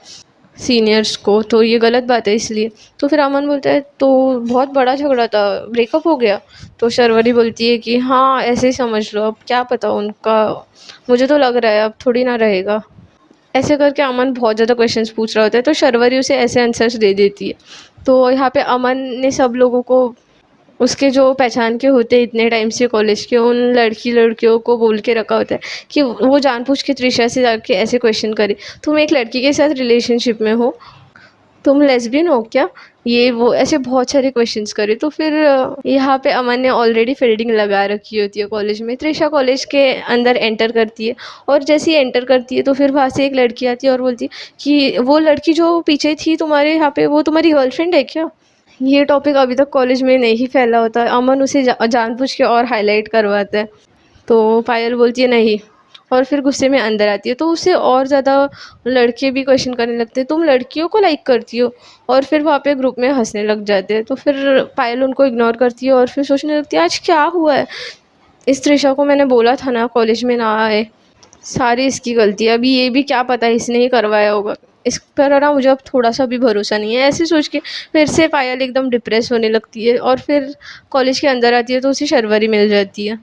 सीनियर्स को, तो ये गलत बात है इसलिए। तो फिर अमन बोलता है तो बहुत बड़ा झगड़ा था, ब्रेकअप हो गया। तो शर्वरी बोलती है कि हाँ ऐसे ही समझ लो, अब क्या पता उनका, मुझे तो लग रहा है अब थोड़ी ना रहेगा। ऐसे करके अमन बहुत ज़्यादा क्वेश्चंस पूछ रहा होता है, तो शर्वरी उसे ऐसे आंसर्स दे देती है। तो यहाँ पे अमन ने सब लोगों को, उसके जो पहचान के होते हैं इतने टाइम से कॉलेज के, उन लड़कियों को बोल के रखा होता है कि वो जानबूझ के त्रिशा से जाके ऐसे क्वेश्चन करे, तुम एक लड़की के साथ रिलेशनशिप में हो, तुम लेस्बियन हो क्या, ये वो ऐसे बहुत सारे क्वेश्चंस करे। तो फिर यहाँ पे अमन ने ऑलरेडी फील्डिंग लगा रखी होती है कॉलेज में। त्रिशा कॉलेज के अंदर एंटर करती है, और जैसे ही एंटर करती है तो फिर वहाँ से एक लड़की आती है और बोलती है कि वो लड़की जो पीछे थी तुम्हारे यहाँ पे, वो तुम्हारी गर्लफ्रेंड है क्या। ये टॉपिक अभी तक कॉलेज में नहीं फैला होता, अमन उसे जानबूझ के और हाईलाइट करवाता है। तो पायल बोलती है नहीं, और फिर गुस्से में अंदर आती है। तो उसे और ज़्यादा लड़के भी क्वेश्चन करने लगते हैं, तुम लड़कियों को लाइक करती हो, और फिर वहाँ पे ग्रुप में हंसने लग जाते हैं। तो फिर पायल उनको इग्नोर करती है और फिर सोचने लगती है आज क्या हुआ है, इस त्रिशा को मैंने बोला था ना कॉलेज में ना आए, सारी इसकी गलती है, अभी ये भी क्या पता इसने ही करवाया होगा, इस पर ना मुझे अब थोड़ा सा भी भरोसा नहीं है। ऐसे सोच के फिर से पायल एकदम डिप्रेस होने लगती है, और फिर कॉलेज के अंदर आती है तो उसे शर्वरी मिल जाती है।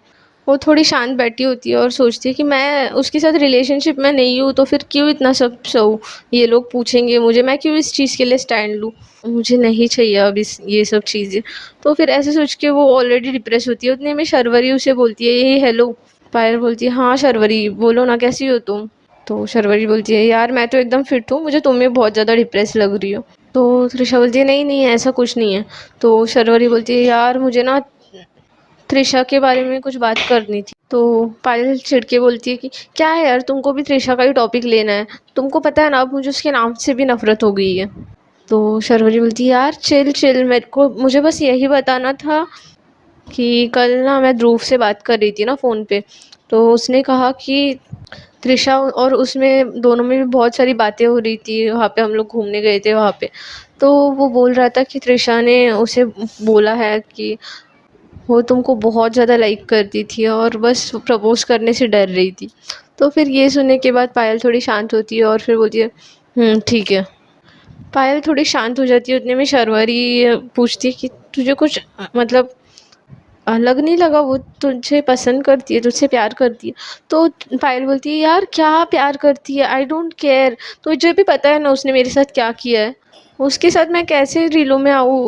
वो थोड़ी शांत बैठी होती है और सोचती है कि मैं उसके साथ रिलेशनशिप में नहीं हूँ, तो फिर क्यों इतना सब सहूँ, ये लोग पूछेंगे मुझे, मैं क्यों इस चीज़ के लिए स्टैंड लूँ, मुझे नहीं चाहिए अब इस ये सब चीज़ें। तो फिर ऐसे सोच के वो ऑलरेडी डिप्रेस होती है, उतने में शर्वरी उसे बोलती है ये हेलो। पायल बोलती है हाँ शर्वरी बोलो ना, कैसी हो तुम। तो शर्वरी बोलती है यार मैं तो एकदम फिट हूँ, मुझे तुम्हें बहुत ज़्यादा डिप्रेस लग रही हो। तो त्रिशा बोलती है नहीं नहीं ऐसा कुछ नहीं है। तो शर्वरी बोलती है यार मुझे ना त्रिशा के बारे में कुछ बात करनी थी। तो पायल चिढ़ बोलती है कि क्या है यार, तुमको भी त्रिशा का ही टॉपिक लेना है, तुमको पता है ना अब मुझे उसके नाम से भी नफरत हो गई है। तो शर्वरी बोलती है यार चिल चिल, मुझे बस यही बताना था कि कल ना मैं ध्रुव से बात कर रही थी ना फ़ोन पे, तो उसने कहा कि त्रिशा और उसमें दोनों में भी बहुत सारी बातें हो रही थी, वहाँ पे हम लोग घूमने गए थे वहाँ पे। तो वो बोल रहा था कि त्रिशा ने उसे बोला है कि वो तुमको बहुत ज़्यादा लाइक करती थी और बस प्रपोज़ करने से डर रही थी। तो फिर ये सुनने के बाद पायल थोड़ी शांत होती है और फिर बोलती है ठीक है। पायल थोड़ी शांत हो जाती है, उतने में शर्वरी पूछती है कि तुझे कुछ मतलब अलग नहीं लगा, वो तुझे पसंद करती है, तुझसे प्यार करती है। तो पायल बोलती है यार क्या प्यार करती है, आई डोंट केयर, तुझे भी पता है ना उसने मेरे साथ क्या किया है, उसके साथ मैं कैसे रीलों में आऊँ,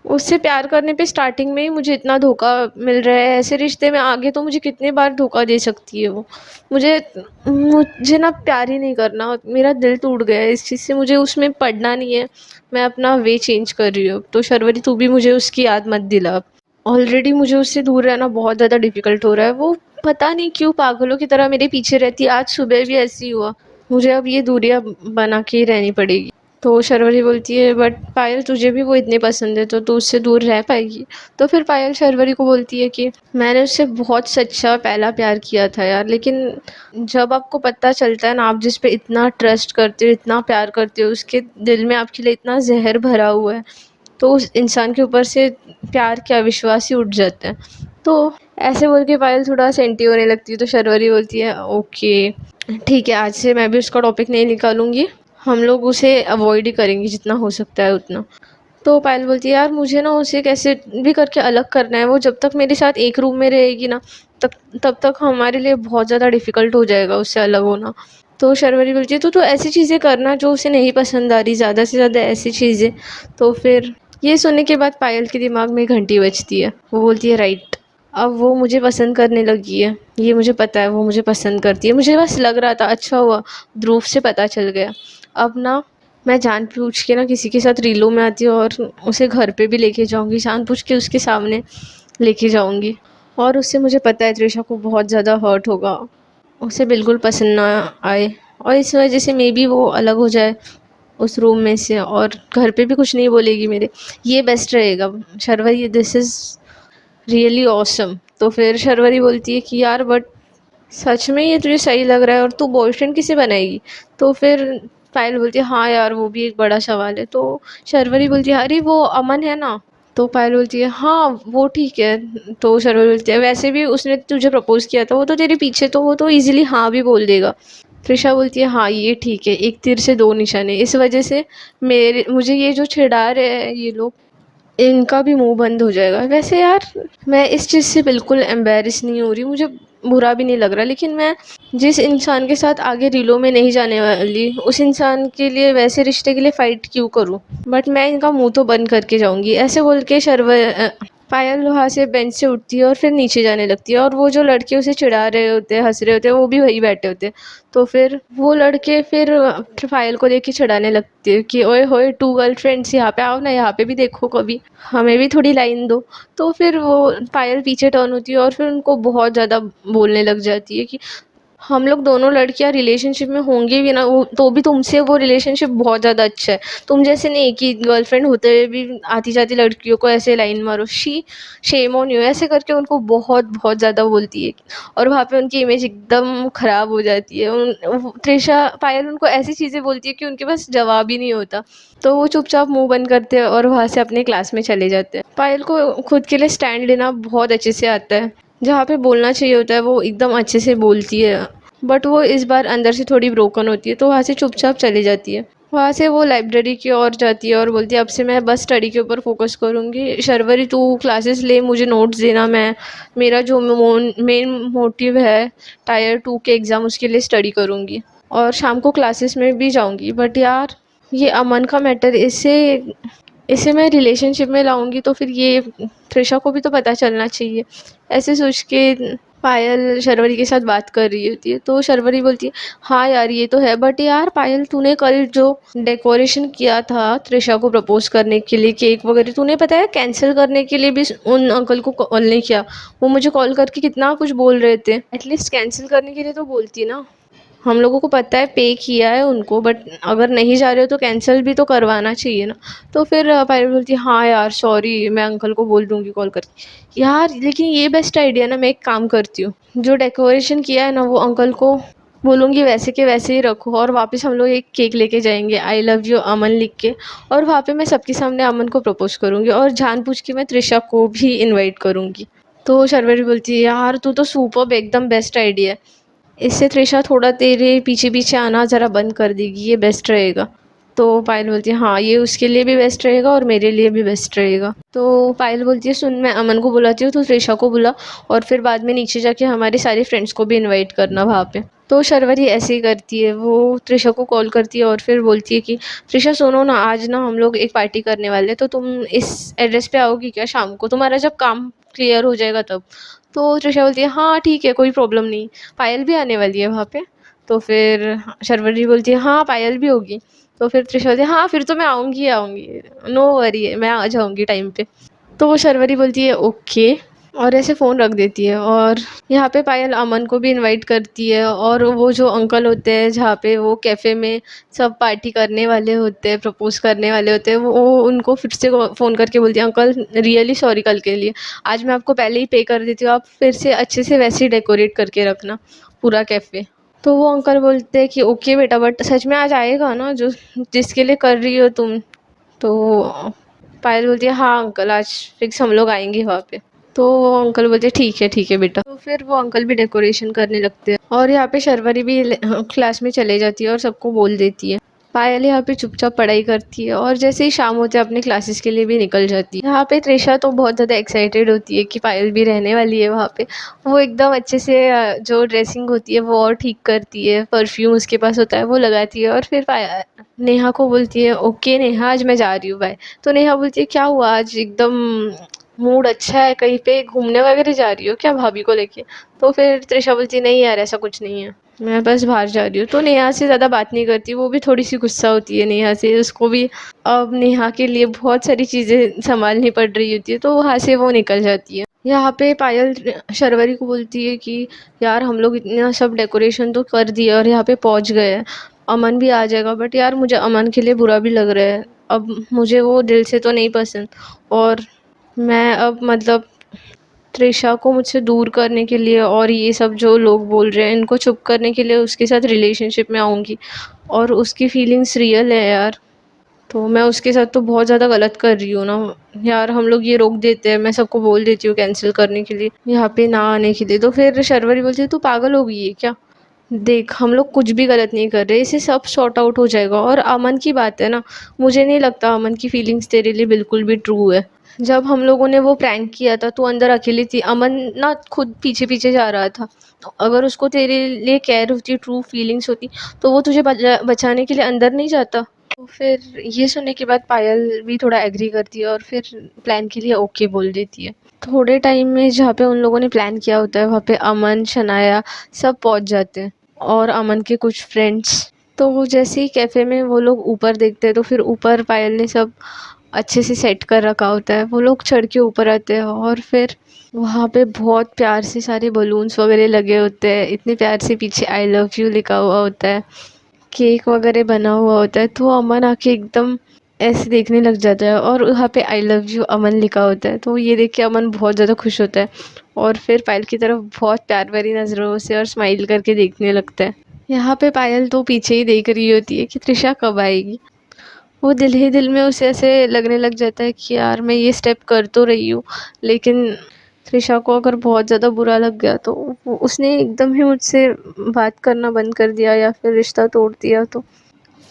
उससे प्यार करने पे स्टार्टिंग में ही मुझे इतना धोखा मिल रहा है, ऐसे रिश्ते में आगे तो मुझे कितने बार धोखा दे सकती है वो। मुझे मुझे ना प्यार ही नहीं करना, मेरा दिल टूट गया है इस चीज़ से, मुझे उसमें पढ़ना नहीं है, मैं अपना वे चेंज कर रही हूँ। तो शर्वरी तू भी मुझे उसकी याद मत दिला, ऑलरेडी मुझे उससे दूर रहना बहुत ज़्यादा डिफ़िकल्ट हो रहा है, वो पता नहीं क्यों पागलों की तरह मेरे पीछे रहती है, आज सुबह भी ऐसे ही हुआ, मुझे अब ये दूरियां बना के ही रहनी पड़ेगी। तो शर्वरी बोलती है बट पायल तुझे भी वो इतनी पसंद है तो तू उससे दूर रह पाएगी। तो फिर पायल शर्वरी को बोलती है कि मैंने उससे बहुत सच्चा पहला प्यार किया था यार, लेकिन जब आपको पता चलता है ना आप जिस पे इतना ट्रस्ट करते हो, इतना प्यार करते हो, उसके दिल में आपके लिए इतना जहर भरा हुआ है, तो उस इंसान के ऊपर से प्यार क्या विश्वास ही उठ जाता है। तो ऐसे बोल के पायल थोड़ा सेंटी होने लगती है। तो शर्वरी बोलती है ओके ठीक है, आज से मैं भी उसका टॉपिक नहीं निकालूंगी, हम लोग उसे अवॉइड ही करेंगे जितना हो सकता है उतना। तो पायल बोलती है यार मुझे ना उसे कैसे भी करके अलग करना है, वो जब तक मेरे साथ एक रूम में रहेगी ना तब तब तक हमारे लिए बहुत ज़्यादा डिफ़िकल्ट हो जाएगा उससे अलग होना। तो शर्वरी बोलती है तो ऐसी चीज़ें करना जो उसे नहीं पसंद आ रही, ज़्यादा से ज़्यादा ऐसी चीज़ें। तो फिर ये सुनने के बाद पायल के दिमाग में घंटी बजती है। वो बोलती है राइट, अब वो मुझे पसंद करने लगी है, ये मुझे पता है वो मुझे पसंद करती है, मुझे बस लग रहा था, अच्छा हुआ ध्रुव से पता चल गया। अब ना मैं जानबूझ के ना किसी के साथ रीलों में आती हूँ और उसे घर पे भी लेके जाऊँगी, जानबूझ के उसके सामने लेके जाऊँगी। और उससे मुझे पता है त्रिशा को बहुत ज़्यादा हर्ट होगा, उसे बिल्कुल पसंद ना आए, और इस वजह से मे बी वो अलग हो जाए उस रूम में से और घर पे भी कुछ नहीं बोलेगी मेरे। ये बेस्ट रहेगा Sharvari, this is really awesome. तो फिर शर्वरी बोलती है कि यार बट सच में ये तुझे सही लग रहा है और तू बॉयफ्रेंड किसे बनाएगी। तो फिर पायल बोलती है हाँ यार वो भी एक बड़ा सवाल है। तो शर्वरी बोलती है अरे वो अमन है ना। तो पायल बोलती है हाँ वो ठीक है। तो शर्वरी बोलती है वैसे भी उसने तुझे प्रपोज किया था, वो तो तेरे पीछे, तो वो तो इजीली हाँ भी बोल देगा। त्रिशा बोलती है हाँ ये ठीक है, एक तीर से दो निशाने, इस वजह से मुझे ये जो चिढ़ा रहे हैं ये लोग, इनका भी मुंह बंद हो जाएगा। वैसे यार मैं इस चीज़ से बिल्कुल एम्बेरस नहीं हो रही, मुझे बुरा भी नहीं लग रहा, लेकिन मैं जिस इंसान के साथ आगे रीलों में नहीं जाने वाली उस इंसान के लिए वैसे रिश्ते के लिए फ़ाइट क्यों करूं। बट मैं इनका मुंह तो बंद करके जाऊंगी। ऐसे बोल के पायल वहाँ से बेंच से उठती है और फिर नीचे जाने लगती है, और वो जो लड़के उसे चिढ़ा रहे होते हैं, हंस रहे होते हैं, वो भी वही बैठे होते हैं। तो फिर वो लड़के फिर पायल को देख के चिढ़ाने लगते हैं कि ओए होए टू गर्लफ्रेंड्स, यहाँ पे आओ ना, यहाँ पे भी देखो कभी, हमें भी थोड़ी लाइन दो। तो फिर वो पायल पीछे टर्न होती है और फिर उनको बहुत ज़्यादा बोलने लग जाती है कि हम लोग दोनों लड़कियां रिलेशनशिप में होंगी भी ना वो तो भी तुमसे वो रिलेशनशिप बहुत ज़्यादा अच्छा है, तुम जैसे नहीं कि गर्लफ्रेंड होते हुए भी आती जाती लड़कियों को ऐसे लाइन मारो, शेम ऑन यू, ऐसे करके उनको बहुत बहुत ज़्यादा बोलती है। और वहाँ पे उनकी इमेज एकदम ख़राब हो जाती है। त्रिशा पायल उनको ऐसी चीज़ें बोलती है कि उनके पास जवाब ही नहीं होता। तो वो चुपचाप मुंह बंद करते हैं और वहाँ से अपने क्लास में चले जाते हैं। पायल को खुद के लिए स्टैंड लेना बहुत अच्छे से आता है, जहाँ पे बोलना चाहिए होता है वो एकदम अच्छे से बोलती है। बट वो इस बार अंदर से थोड़ी ब्रोकन होती है, तो वहाँ से चुपचाप चली जाती है। वहाँ से वो लाइब्रेरी की ओर जाती है और बोलती है अब से मैं बस स्टडी के ऊपर फोकस करूँगी, शर्वरी तू क्लासेस ले, मुझे नोट्स देना, मैं मेरा जो मेन मोटिव है टायर 2 के एग्ज़ाम उसके लिए स्टडी करूँगी और शाम को क्लासेस में भी जाऊँगी। बट यार ये अमन का मैटर, इसे मैं रिलेशनशिप में लाऊंगी तो फिर ये त्रिशा को भी तो पता चलना चाहिए। ऐसे सोच के पायल शर्वरी के साथ बात कर रही होती है। तो शर्वरी बोलती है हाँ यार ये तो है, बट यार पायल तूने कल जो डेकोरेशन किया था त्रिशा को प्रपोज करने के लिए, केक वगैरह, तूने पता है कैंसिल करने के लिए भी उन अंकल को कॉल नहीं किया। वो मुझे कॉल करके कितना कुछ बोल रहे थे, एटलीस्ट कैंसिल करने के लिए तो बोलती ना। हम लोगों को पता है पे किया है उनको, बट अगर नहीं जा रहे हो तो कैंसिल भी तो करवाना चाहिए ना। तो फिर पायल बोलती है हाँ यार सॉरी, मैं अंकल को बोल दूँगी कॉल करके। यार लेकिन ये बेस्ट आइडिया ना, मैं एक काम करती हूँ, जो डेकोरेशन किया है ना वो अंकल को बोलूँगी वैसे के वैसे ही रखो, और वापस हम लोग एक केक लेके जाएंगे आई लव यू अमन लिख के, और वहाँ पे मैं सबके सामने अमन को प्रपोज करूँगी और जानबूझ के मैं त्रिशा को भी इन्वाइट करूँगी। तो शर्वरी बोलती है यार तू तो सुपर्ब, एकदम बेस्ट आइडिया है, इससे त्रिशा थोड़ा तेरे पीछे पीछे आना ज़रा बंद कर देगी, ये बेस्ट रहेगा। तो पायल बोलती है हाँ ये उसके लिए भी बेस्ट रहेगा और मेरे लिए भी बेस्ट रहेगा। तो पायल बोलती है सुन मैं अमन को बुलाती हूँ, तो त्रिशा को बुला, और फिर बाद में नीचे जाके हमारे सारे फ्रेंड्स को भी इनवाइट करना वहाँ पे। तो शर्वरी ऐसे ही करती है, वो त्रिशा को कॉल करती है और फिर बोलती है कि त्रिशा सुनो ना, आज ना हम लोग एक पार्टी करने वाले हैं, तो तुम इस एड्रेस पे आओगी क्या शाम को, तुम्हारा जब काम क्लियर हो जाएगा तब। तो त्रिशा बोलती है हाँ ठीक है कोई प्रॉब्लम नहीं, पायल भी आने वाली है वहाँ पे। तो फिर शर्वरी बोलती है हाँ पायल भी होगी। तो फिर त्रिशा बोलती है हाँ फिर तो मैं आऊँगी आऊँगी, नो वरी मैं आ जाऊँगी टाइम पे। तो वो शर्वरी बोलती है ओके, और ऐसे फ़ोन रख देती है। और यहाँ पे पायल अमन को भी इनवाइट करती है, और वो जो अंकल होते हैं जहाँ पे वो कैफ़े में सब पार्टी करने वाले होते हैं, प्रपोज़ करने वाले होते हैं, वो उनको फिर से फ़ोन करके बोलती है, अंकल रियली सॉरी कल के लिए, आज मैं आपको पहले ही पे कर देती हूँ, आप फिर से अच्छे से वैसे ही डेकोरेट करके रखना पूरा कैफ़े। तो वो अंकल बोलते हैं कि ओके बेटा, बट सच में आज आएगा ना जो जिसके लिए कर रही हो तुम? तो पायल बोलती है हाँ अंकल, आज फिक्स हम लोग आएंगे वहाँ पे। तो वो अंकल बोलते ठीक है बेटा। तो फिर वो अंकल भी डेकोरेशन करने लगते हैं, और यहाँ पे शर्वरी भी क्लास में चले जाती है और सबको बोल देती है। पायल यहाँ पे चुपचाप पढ़ाई करती है, और जैसे ही शाम होते है अपने क्लासेस के लिए भी निकल जाती है। यहाँ पे त्रिशा तो बहुत ज़्यादा एक्साइटेड होती है कि पायल भी रहने वाली है वहाँ पे। वो एकदम अच्छे से जो ड्रेसिंग होती है वो और ठीक करती है, परफ्यूम उसके पास होता है वो लगाती है, और फिर नेहा को बोलती है ओके नेहा, आज मैं जा रही हूँ, बाय। तो नेहा बोलती है क्या हुआ, आज एकदम मूड अच्छा है, कहीं पे घूमने वगैरह जा रही हो क्या भाभी को लेके? तो फिर त्रिशा बोलती है नहीं यार, ऐसा कुछ नहीं है, मैं बस बाहर जा रही हूँ। तो नेहा से ज़्यादा बात नहीं करती, वो भी थोड़ी सी गुस्सा होती है नेहा से, उसको भी अब नेहा के लिए बहुत सारी चीज़ें संभालनी पड़ रही होती है, तो वहाँ से वो निकल जाती है। यहाँ पे पायल शर्वरी को बोलती है कि यार हम लोग इतना सब डेकोरेशन तो कर दिए और यहाँ पे पहुँच गए हैं, अमन भी आ जाएगा, बट यार मुझे अमन के लिए बुरा भी लग रहा है, अब मुझे वो दिल से तो नहीं पसंद, और मैं अब मतलब त्रिशा को मुझसे दूर करने के लिए और ये सब जो लोग बोल रहे हैं इनको चुप करने के लिए उसके साथ रिलेशनशिप में आऊँगी, और उसकी फीलिंग्स रियल है यार, तो मैं उसके साथ तो बहुत ज़्यादा गलत कर रही हूँ ना यार, हम लोग ये रोक देते हैं, मैं सबको बोल देती हूँ कैंसिल करने के लिए, यहाँ पे ना आने के लिए। तो फिर शर्वरी बोलती है तू पागल हो गई है क्या, देख हम लोग कुछ भी गलत नहीं कर रहे, इसे सब सॉर्ट आउट हो जाएगा। और अमन की बात है ना, मुझे नहीं लगता अमन की फीलिंग्स तेरे लिए बिल्कुल भी ट्रू है। जब हम लोगों ने वो प्रैंक किया था तू अंदर अकेली थी, अमन ना खुद पीछे पीछे जा रहा था, तो अगर उसको तेरे लिए केयर होती, ट्रू फीलिंग्स होती, तो वो तुझे बचाने के लिए अंदर नहीं जाता। तो फिर ये सुनने के बाद पायल भी थोड़ा एग्री करती है और फिर प्लान के लिए ओके बोल देती है। थोड़े टाइम में जहाँ पे उन लोगों ने प्लान किया होता है वहाँ पे अमन शनाया सब पहुँच जाते हैं, और अमन के कुछ फ्रेंड्स। तो वो जैसे ही कैफ़े में वो लोग ऊपर देखते हैं, तो फिर ऊपर पायल ने सब अच्छे से सेट कर रखा होता है, वो लोग चढ़ के ऊपर आते हैं, और फिर वहाँ पे बहुत प्यार से सारे बलून्स वगैरह लगे होते हैं, इतने प्यार से पीछे आई लव यू लिखा हुआ होता है, केक वगैरह बना हुआ होता है। तो अमन आके एकदम ऐसे देखने लग जाता है, और वहाँ पे आई लव यू अमन लिखा होता है, तो ये देख के अमन बहुत ज़्यादा खुश होता है, और फिर पायल की तरफ बहुत प्यार भरी नज़रों से और स्माइल करके देखने लगता है। यहाँ पे पायल तो पीछे ही देख रही होती है कि त्रिशा कब आएगी। वो दिल ही दिल में उसे ऐसे लगने लग जाता है कि यार मैं ये स्टेप कर तो रही हूँ, लेकिन त्रिशा को अगर बहुत ज़्यादा बुरा लग गया तो उसने एकदम ही मुझसे बात करना बंद कर दिया या फिर रिश्ता तोड़ दिया, तो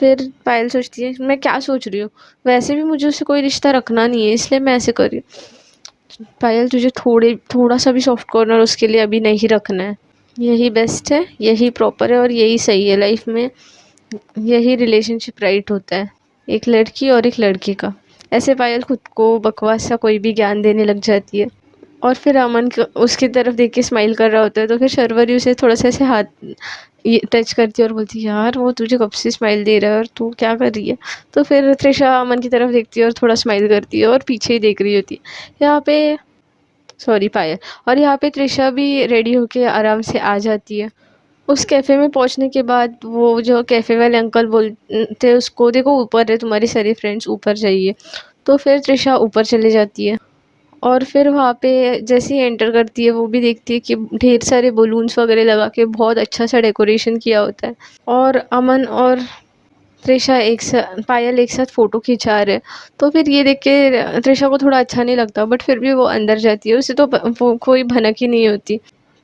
फिर पायल सोचती है मैं क्या सोच रही हूँ, वैसे भी मुझे उससे कोई रिश्ता रखना नहीं है, इसलिए मैं ऐसे कर रही हूँ। पायल तुझे थोड़ा सा भी सॉफ्ट कॉर्नर उसके लिए अभी नहीं रखना है, यही बेस्ट है, यही प्रॉपर है और यही सही है लाइफ में, यही रिलेशनशिप राइट होता है एक लड़की और एक लड़के का। ऐसे पायल खुद को बकवास सा कोई भी ज्ञान देने लग जाती है, और फिर अमन उसकी तरफ देख के स्माइल कर रहा होता है, तो फिर शर्वरी उसे थोड़ा सा ऐसे हाथ ये टच करती है और बोलती है यार वो तुझे कब से स्माइल दे रहा है और तू क्या कर रही है। तो फिर त्रिशा अमन की तरफ देखती है और थोड़ा स्माइल करती है और पीछे ही देख रही होती है। यहाँ पे सॉरी पायल, और यहाँ पे त्रिशा भी रेडी होके आराम से आ जाती है। उस कैफ़े में पहुँचने के बाद वो जो कैफ़े वाले अंकल बोलते उसको देखो ऊपर है तुम्हारी सारी फ्रेंड्स, ऊपर जाइए। तो फिर त्रिशा ऊपर चली जाती है, और फिर वहाँ पे जैसे ही एंटर करती है वो भी देखती है कि ढेर सारे बलून्स वगैरह लगा के बहुत अच्छा सा डेकोरेशन किया होता है, और अमन और त्रिशा पायल एक साथ फ़ोटो खिंचा रहे। तो फिर ये देख के त्रिशा को थोड़ा अच्छा नहीं लगता, बट फिर भी वो अंदर जाती है, उसे तो वो कोई भनक ही नहीं होती।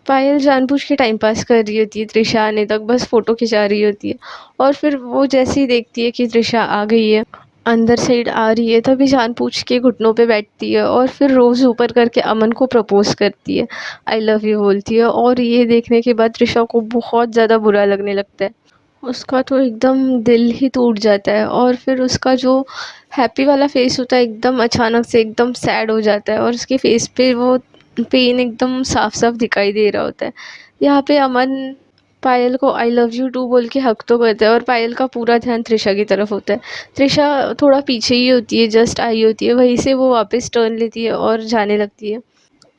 पायल जानबूझ के टाइम पास कर रही होती है त्रिशा आने तक, बस फ़ोटो खिंचा रही होती है, और फिर वो जैसे ही देखती है कि त्रिशा आ गई है, अंदर साइड आ रही है, तभी जानबूझ के घुटनों पे बैठती है और फिर रोज़ ऊपर करके अमन को प्रपोज़ करती है, आई लव यू बोलती है। और ये देखने के बाद त्रिशा को बहुत ज़्यादा बुरा लगने लगता है, उसका तो एकदम दिल ही टूट जाता है, और फिर उसका जो हैप्पी वाला फेस होता है एकदम अचानक से एकदम सैड हो जाता है, और उसके फेस पे वो पेन एकदम साफ साफ दिखाई दे रहा होता है। यहाँ पे अमन पायल को आई लव यू टू बोल के हक तो करता है, और पायल का पूरा ध्यान त्रिशा की तरफ होता है। त्रिशा थोड़ा पीछे ही होती है, जस्ट आई होती है, वहीं से वो वापस टर्न लेती है और जाने लगती है।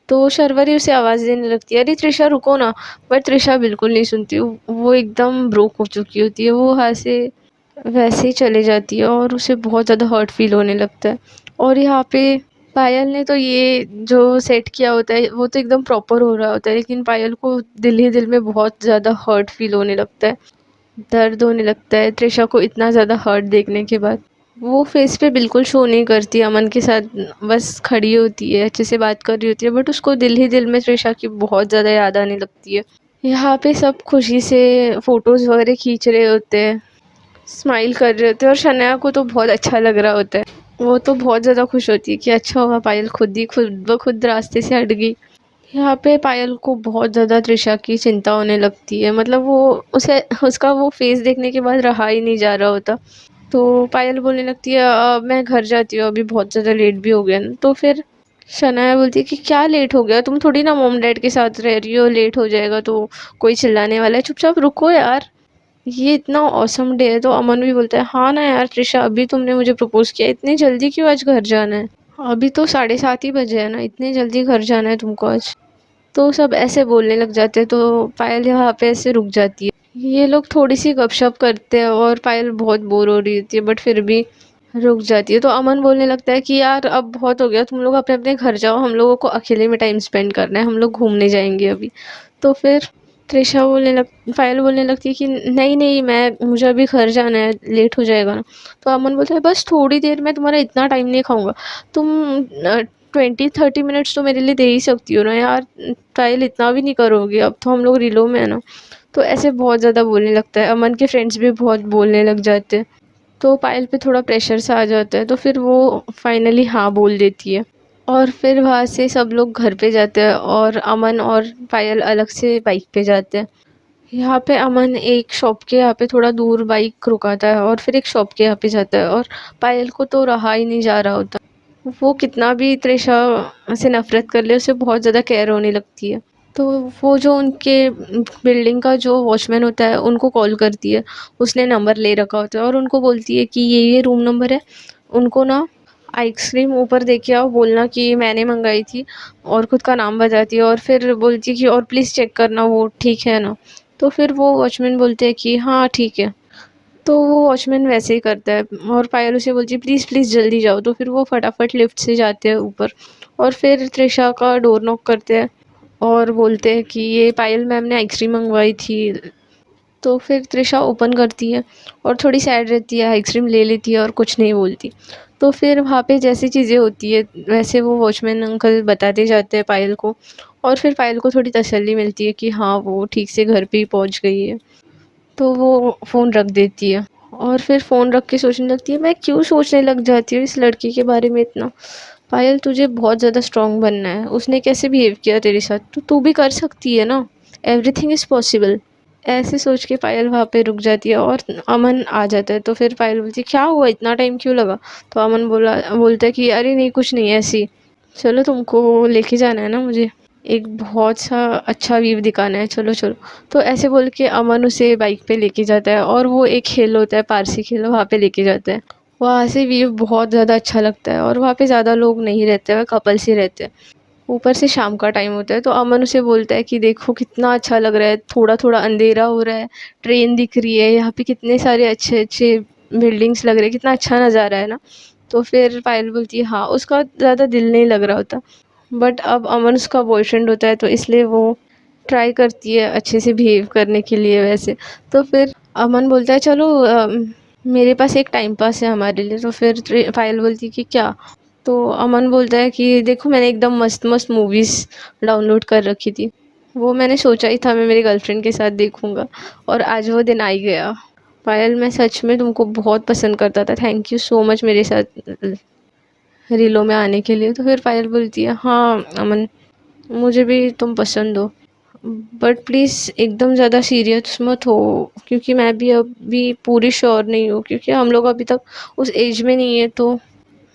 तो शर्वरी उसे आवाज़ देने लगती है, अरे त्रिशा रुको ना। बट त्रिशा बिल्कुल नहीं सुनती, वो एकदम ब्रोक हो चुकी होती है, वो वहाँ से वैसे ही चले जाती है और उसे बहुत ज़्यादा हर्ट फील होने लगता है। और यहाँ पे पायल ने तो ये जो सेट किया होता है वो तो एकदम प्रॉपर हो रहा होता है, लेकिन पायल को दिल ही दिल में बहुत ज़्यादा हर्ट फील होने लगता है, दर्द होने लगता है त्रिशा को इतना ज़्यादा हर्ट देखने के बाद। वो फेस पे बिल्कुल शो नहीं करती, अमन के साथ बस खड़ी होती है, अच्छे से बात कर रही होती है, बट उसको दिल ही दिल में त्रिशा की बहुत ज़्यादा याद आने लगती है। यहाँ पे सब खुशी से फ़ोटोज़ वगैरह खींच रहे होते हैं, स्माइल कर रहे होते हैं, और शनाया को तो बहुत अच्छा लग रहा होता है। वो तो बहुत ज़्यादा खुश होती है कि अच्छा हुआ पायल खुद ब खुद रास्ते से हट गई। यहाँ पे पायल को बहुत ज़्यादा त्रिशा की चिंता होने लगती है, मतलब वो उसे उसका वो फेस देखने के बाद रहा ही नहीं जा रहा होता। तो पायल बोलने लगती है मैं घर जाती हूँ, अभी बहुत ज़्यादा लेट भी हो गया ना। तो फिर शनाया बोलती है कि क्या लेट हो गया, तुम थोड़ी ना मॉम डैड के साथ रह रही हो, लेट हो जाएगा तो कोई चिल्लाने वाला है, चुपचाप रुको यार, ये इतना ऑसम डे है। तो अमन भी बोलता है हाँ ना यार त्रिशा, अभी तुमने मुझे प्रपोज किया, इतनी जल्दी क्यों आज घर जाना है, अभी तो 7:30 ही बजे है ना, इतनी जल्दी घर जाना है तुमको आज। तो सब ऐसे बोलने लग जाते हैं, तो पायल यहाँ पे ऐसे रुक जाती है। ये लोग थोड़ी सी गपशप करते हैं और पायल बहुत बोर हो रही होती है, बट फिर भी रुक जाती है। तो अमन बोलने लगता है कि यार अब बहुत हो गया, तुम लोग अपने अपने घर जाओ, हम लोगों को अकेले में टाइम स्पेंड करना है, हम लोग घूमने जाएंगे अभी। तो फिर पायल बोलने लगती है कि नहीं नहीं, मुझे अभी घर जाना है, लेट हो जाएगा ना। तो अमन बोलता है बस थोड़ी देर में, तुम्हारा इतना टाइम नहीं खाऊंगा, तुम 20-30 मिनट्स तो मेरे लिए दे ही सकती हो ना यार, पायल इतना भी नहीं करोगे, अब तो हम लोग रिलो में है ना। तो ऐसे बहुत ज़्यादा बोलने लगता है, अमन के फ्रेंड्स भी बहुत बोलने लग जाते हैं। तो पायल पे थोड़ा प्रेशर सा आ जाता है, तो फिर वो फाइनली हाँ बोल देती है। और फिर वहाँ से सब लोग घर पे जाते हैं और अमन और पायल अलग से बाइक पे जाते हैं। यहाँ पे अमन एक शॉप के यहाँ पे थोड़ा दूर बाइक रुकाता है और फिर एक शॉप के यहाँ पे जाता है, और पायल को तो रहा ही नहीं जा रहा होता, वो कितना भी त्रिशा से नफ़रत कर ले, उसे बहुत ज़्यादा केयर होने लगती है। तो वो जो उनके बिल्डिंग का जो वॉचमैन होता है उनको कॉल करती है, उसने नंबर ले रखा होता है, और उनको बोलती है कि ये रूम नंबर है, उनको ना आइसक्रीम ऊपर दे के आओ, बोलना कि मैंने मंगाई थी, और खुद का नाम बताती है, और फिर बोलती है कि और प्लीज़ चेक करना वो ठीक है ना। तो फिर वो वॉचमैन बोलते हैं कि हाँ ठीक है। तो वो वॉचमैन वैसे ही करता है, और पायल उसे बोलती है प्लीज़ प्लीज़ जल्दी जाओ। तो फिर वो फटाफट लिफ्ट से जाते हैं ऊपर, और फिर त्रिशा का डोर नॉक करते हैं और बोलते हैं कि ये पायल मैम ने आइसक्रीम मंगवाई थी। तो फिर त्रिशा ओपन करती है और थोड़ी सैड रहती है, आइसक्रीम ले लेती है और कुछ नहीं बोलती। तो फिर वहाँ पे जैसी चीज़ें होती है वैसे वो वॉचमैन अंकल बताते जाते हैं पायल को, और फिर पायल को थोड़ी तसल्ली मिलती है कि हाँ वो ठीक से घर पे ही पहुँच गई है। तो वो फ़ोन रख देती है, और फिर फ़ोन रख के सोचने लगती है मैं क्यों सोचने लग जाती हूँ इस लड़की के बारे में इतना। पायल तुझे बहुत ज़्यादा स्ट्रॉन्ग बनना है, उसने कैसे बिहेव किया तेरे साथ, तो तू भी कर सकती है ना, एवरीथिंग इज़ पॉसिबल। ऐसे सोच के पायल वहाँ पे रुक जाती है और अमन आ जाता है। तो फिर पायल बोलती है क्या हुआ, इतना टाइम क्यों लगा। तो अमन बोलता है कि अरे नहीं कुछ नहीं, ऐसे ही चलो तुमको लेके जाना है ना मुझे, एक बहुत सा अच्छा व्यू दिखाना है, चलो चलो। तो ऐसे बोल के अमन उसे बाइक पे लेके जाता है, और वो एक खेल होता है पारसी खेल, वहाँ पे लेके जाता है। वहाँ से व्यू बहुत ज़्यादा अच्छा लगता है, और वहाँ पे ज़्यादा लोग नहीं रहते हैं, कपल्स ही रहते हैं। ऊपर से शाम का टाइम होता है, तो अमन उसे बोलता है कि देखो कितना अच्छा लग रहा है, थोड़ा थोड़ा अंधेरा हो रहा है, ट्रेन दिख रही है, यहाँ पे कितने सारे अच्छे अच्छे बिल्डिंग्स लग रहे हैं, कितना अच्छा नज़ारा है ना। तो फिर पायल बोलती है हाँ, उसका ज़्यादा दिल नहीं लग रहा होता, बट अब अमन उसका बॉयफ्रेंड होता है, तो इसलिए वो ट्राई करती है अच्छे से बिहेव करने के लिए वैसे। तो फिर अमन बोलता है चलो मेरे पास एक टाइम पास है हमारे लिए। तो फिर पायल बोलती है कि क्या। तो अमन बोलता है कि देखो मैंने एकदम मस्त मस्त मूवीज़ डाउनलोड कर रखी थी, वो मैंने सोचा ही था मैं मेरी गर्लफ्रेंड के साथ देखूंगा, और आज वो दिन आ ही गया। पायल मैं सच में तुमको बहुत पसंद करता था, थैंक यू सो मच मेरे साथ रीलों में आने के लिए। तो फिर पायल बोलती है हाँ अमन, मुझे भी तुम पसंद हो, बट प्लीज़ एकदम ज़्यादा सीरियस मत हो, क्योंकि मैं भी अभी पूरी श्योर नहीं हूँ, क्योंकि हम लोग अभी तक उस एज में नहीं है। तो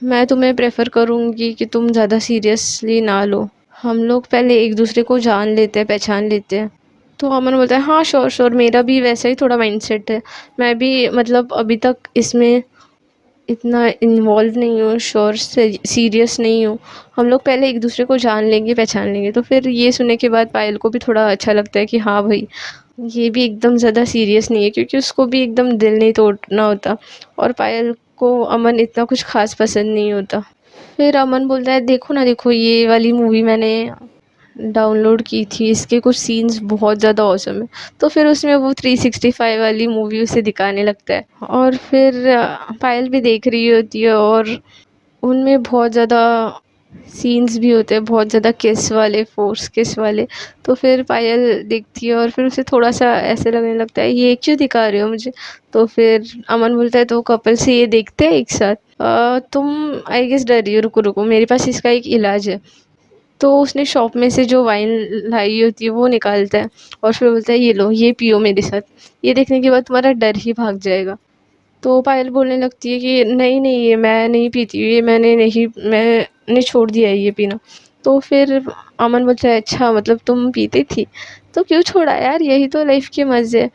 मैं तुम्हें प्रेफर करूँगी कि तुम ज़्यादा सीरियसली ना लो, हम लोग पहले एक दूसरे को जान लेते हैं, पहचान लेते हैं। तो अमन बोलता है हाँ श्योर श्योर, मेरा भी वैसा ही थोड़ा माइंडसेट है, मैं भी मतलब अभी तक इसमें इतना इन्वॉल्व नहीं हूँ, श्योर सीरियस नहीं हूँ। हम लोग पहले एक दूसरे को जान लेंगे, पहचान लेंगे। तो फिर ये सुनने के बाद पायल को भी थोड़ा अच्छा लगता है कि हाँ भाई, ये भी एकदम ज़्यादा सीरियस नहीं है, क्योंकि उसको भी एकदम दिल नहीं तोड़ना होता, और पायल को अमन इतना कुछ खास पसंद नहीं होता। फिर अमन बोलता है देखो ना, देखो ये वाली मूवी मैंने डाउनलोड की थी, इसके कुछ सीन्स बहुत ज़्यादा ऑसम है। तो फिर उसमें वो 365 वाली मूवी उसे दिखाने लगता है, और फिर पायल भी देख रही होती है, और उनमें बहुत ज़्यादा सीन्स भी होते हैं, बहुत ज़्यादा किस वाले, फोर्स किस वाले। तो फिर पायल देखती है, और फिर उसे थोड़ा सा ऐसे लगने लगता है ये क्यों दिखा रहे हो मुझे। तो फिर अमन बोलता है तो कपल से ये देखते हैं एक साथ। तुम आई गेस डर रही हो, रुको रुको, मेरे पास इसका एक इलाज है। तो उसने शॉप में से जो वाइन लाई होती है वो निकालता है, और फिर बोलता है ये लो, ये पियो मेरे साथ, ये देखने के बाद तुम्हारा डर ही भाग जाएगा। तो पायल बोलने लगती है कि नहीं नहीं, ये मैं नहीं पीती, ये मैंने छोड़ दिया है ये पीना। तो फिर अमन बोलता है अच्छा, मतलब तुम पीती थी, तो क्यों छोड़ा यार, यही तो लाइफ के मज़े है।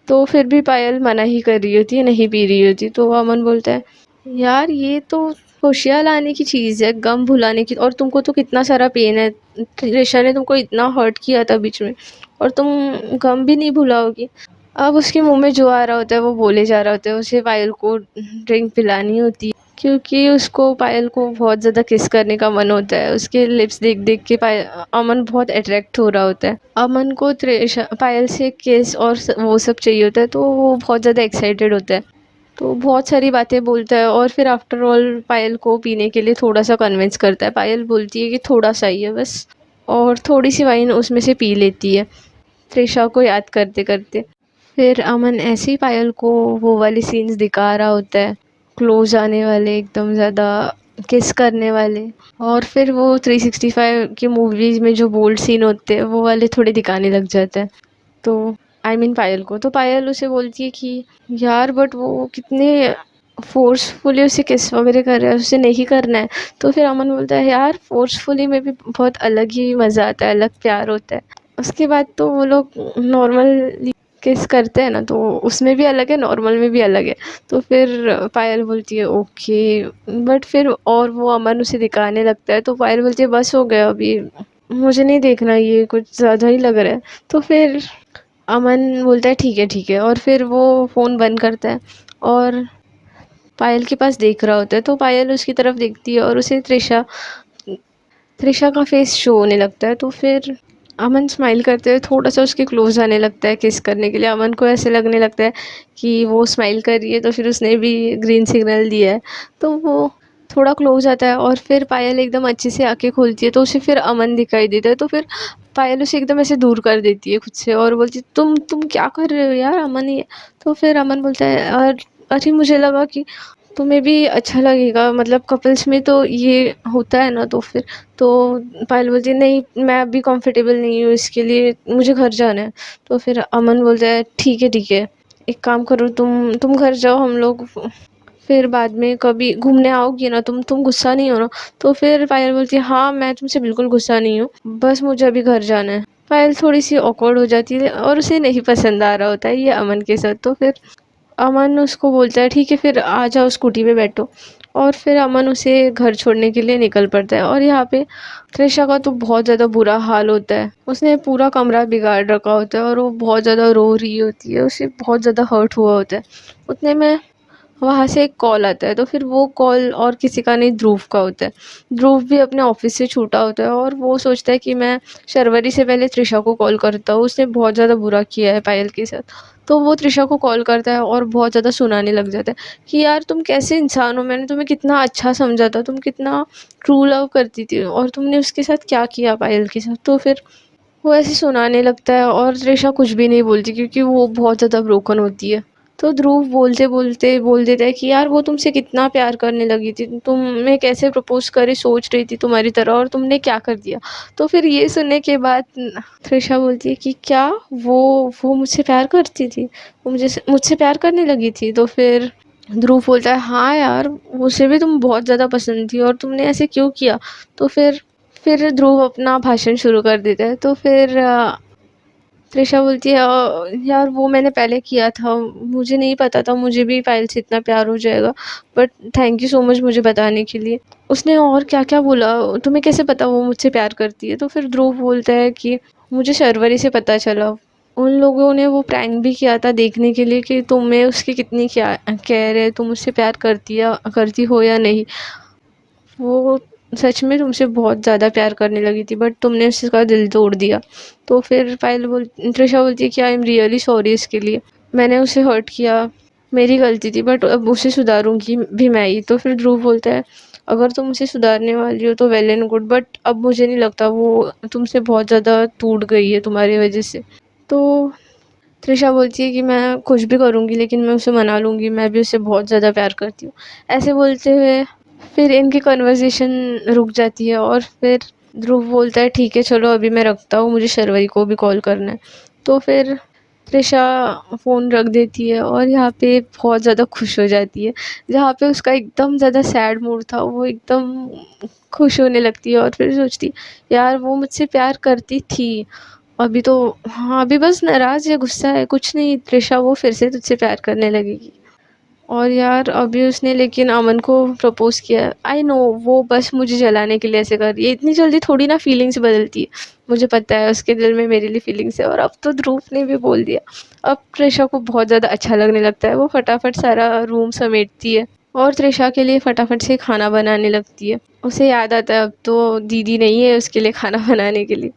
तो फिर भी पायल मना ही कर रही होती है, नहीं पी रही होती। तो अमन बोलता है यार ये तो खुशियाँ लाने की चीज़ है, गम भुलाने की, और तुमको तो कितना सारा पेन है, त्रिशा ने तुमको इतना हर्ट किया था बीच में, और तुम गम भी नहीं भुलाओगी। अब उसके मुंह में जो आ रहा होता है वो बोले जा रहा होता है। उसे पायल को ड्रिंक पिलानी होती है, क्योंकि उसको पायल को बहुत ज़्यादा किस करने का मन होता है। उसके लिप्स देख देख के अमन बहुत अट्रैक्ट हो रहा होता है। अमन को पायल से किस और वो सब चाहिए होता है, तो वो बहुत ज़्यादा एक्साइटेड होता है। तो बहुत सारी बातें बोलता है, और फिर आफ्टर ऑल पायल को पीने के लिए थोड़ा सा कन्विंस करता है। पायल बोलती है कि थोड़ा सा ही है बस, और थोड़ी सी वाइन उसमें से पी लेती है त्रिशा को याद करते करते। फिर अमन ऐसे ही पायल को वो वाले सीन्स दिखा रहा होता है, क्लोज आने वाले, एकदम ज़्यादा किस करने वाले। और फिर वो 365 की मूवीज़ में जो बोल्ड सीन होते हैं वो वाले थोड़े दिखाने लग जाते हैं। तो आई मीन पायल को, तो पायल उसे बोलती है कि यार बट वो कितने फोर्सफुली उसे किस वगैरह कर रहा है, उसे नहीं करना है। तो फिर अमन बोलता है यार फोर्सफुली में भी बहुत अलग ही मज़ा आता है, अलग प्यार होता है। उसके बाद तो वो लोग नॉर्मल किस करते हैं ना, तो उसमें भी अलग है, नॉर्मल में भी अलग है। तो फिर पायल बोलती है ओके, बट फिर और वो अमन उसे दिखाने लगता है। तो पायल बोलती है बस हो गया, अभी मुझे नहीं देखना, ये कुछ ज़्यादा ही लग रहा है। तो फिर अमन बोलता है ठीक है, और फिर वो फ़ोन बंद करता है, और पायल के पास देख रहा होता है। तो पायल उसकी तरफ देखती है, और उसे त्रिशा का फेस शो होने लगता है। तो फिर अमन स्माइल करते हुए थोड़ा सा उसके क्लोज आने लगता है किस करने के लिए। अमन को ऐसे लगने लगता है कि वो स्माइल कर रही है, तो फिर उसने भी ग्रीन सिग्नल दिया है। तो वो थोड़ा क्लोज आता है, और फिर पायल एकदम अच्छे से आंखें खोलती है, तो उसे फिर अमन दिखाई देता है। तो फिर पायल उसे एकदम ऐसे दूर कर देती है खुद से, और बोलती है तुम क्या कर रहे हो यार, अमन ही है। तो फिर अमन बोलता है अरे मुझे लगा कि तुम्हें भी अच्छा लगेगा, मतलब कपल्स में तो ये होता है ना। तो फिर तो पायल बोलती है नहीं, मैं अभी कंफर्टेबल नहीं हूँ इसके लिए, मुझे घर जाना है। तो फिर अमन बोलता है ठीक है, एक काम करो, तुम घर जाओ, हम लोग फिर बाद में कभी घूमने आओगी ना, तुम गुस्सा नहीं हो ना। तो फिर पायल बोलती है हाँ, मैं तुमसे बिल्कुल गुस्सा नहीं हूँ, बस मुझे अभी घर जाना है। पायल थोड़ी सी ऑकवर्ड हो जाती है, और उसे नहीं पसंद आ रहा होता है ये अमन के साथ। तो फिर अमन उसको बोलता है ठीक है, फिर आ जाओ स्कूटी पे बैठो। और फिर अमन उसे घर छोड़ने के लिए निकल पड़ता है। और यहाँ पे त्रिशा का तो बहुत ज़्यादा बुरा हाल होता है, उसने पूरा कमरा बिगाड़ रखा होता है, और वो बहुत ज़्यादा रो रही होती है, उसे बहुत ज़्यादा हर्ट हुआ होता है। उतने में वहाँ से एक कॉल आता है। तो फिर वो कॉल और किसी का नहीं, ध्रुव का होता है। ध्रुव भी अपने ऑफिस से छूटा होता है, और वो सोचता है कि मैं शर्वरी से पहले त्रिशा को कॉल करता हूँ, उसने बहुत ज़्यादा बुरा किया है पायल के साथ। तो वो त्रिशा को कॉल करता है, और बहुत ज़्यादा सुनाने लग जाता है कि यार तुम कैसे इंसान हो, मैंने तुम्हें कितना अच्छा समझा था, तुम कितना ट्रू लव करती थी, और तुमने उसके साथ क्या किया पायल के साथ। तो फिर वो ऐसे सुनाने लगता है, और त्रिशा कुछ भी नहीं बोलती, क्योंकि वो बहुत ज़्यादा ब्रोकन होती है। तो ध्रुव बोलते बोलते बोल देता है कि यार वो तुमसे कितना प्यार करने लगी थी, तुम्हें कैसे प्रपोज करे सोच रही थी तुम्हारी तरह, और तुमने क्या कर दिया। तो फिर ये सुनने के बाद त्रिशा बोलती है कि क्या वो मुझसे प्यार करती थी, वो मुझसे प्यार करने लगी थी। तो फिर ध्रुव बोलता है हाँ यार, उसे भी तुम बहुत ज़्यादा पसंद थी, और तुमने ऐसे क्यों किया। तो फिर ध्रुव अपना भाषण शुरू कर देता है। तो फिर त्रिशा बोलती है यार वो मैंने पहले किया था, मुझे नहीं पता था मुझे भी पायल से इतना प्यार हो जाएगा, but thank you so much मुझे बताने के लिए। उसने और क्या-क्या बोला, तुम्हें कैसे पता वो मुझसे प्यार करती है? तो फिर ध्रुव बोलता है कि मुझे शर्वरी से पता चला। उन लोगों ने वो प्रैंक भी किया था देखने के लिए कि तुम्हें उसकी कितनी क्या केयर है, तुम उससे प्यार करती हो या नहीं। वो सच में तुमसे बहुत ज़्यादा प्यार करने लगी थी, बट तुमने उसका दिल तोड़ दिया। तो फिर त्रिशा बोलती है कि आई एम रियली सॉरी इसके लिए, मैंने उसे हर्ट किया, मेरी गलती थी, बट अब उसे सुधारूंगी भी मैं ही। तो फिर ध्रुव बोलता है अगर तुम उसे सुधारने वाली हो तो वेल एंड गुड, बट अब मुझे नहीं लगता, वो तुमसे बहुत ज़्यादा टूट गई है तुम्हारी वजह से। तो त्रिशा बोलती है कि मैं कुछ भी करूँगी लेकिन मैं उसे मना लूँगी, मैं भी उससे बहुत ज़्यादा प्यार करती हूँ। ऐसे बोलते हुए फिर इनकी कन्वर्सेशन रुक जाती है और फिर ध्रुव बोलता है ठीक है चलो अभी मैं रखता हूँ, मुझे शर्वरी को भी कॉल करना है। तो फिर त्रिशा फ़ोन रख देती है और यहाँ पे बहुत ज़्यादा खुश हो जाती है। जहाँ पे उसका एकदम ज़्यादा सैड मूड था वो एकदम खुश होने लगती है और फिर सोचती यार वो मुझसे प्यार करती थी, अभी तो हाँ, अभी बस नाराज़ है, गुस्सा है, कुछ नहीं त्रिशा, वो फिर से तुझसे प्यार करने लगेगी। और यार अभी उसने लेकिन अमन को प्रपोज़ किया है। आई नो वो बस मुझे जलाने के लिए ऐसे कर रही है, इतनी जल्दी थोड़ी ना फीलिंग्स बदलती है। मुझे पता है उसके दिल में मेरे लिए फीलिंग्स है और अब तो ध्रुव ने भी बोल दिया। अब त्रिशा को बहुत ज़्यादा अच्छा लगने लगता है, वो फटाफट सारा रूम समेटती है और त्रिशा के लिए फटाफट से खाना बनाने लगती है। उसे याद आता है अब तो दीदी नहीं है उसके लिए खाना बनाने के लिए,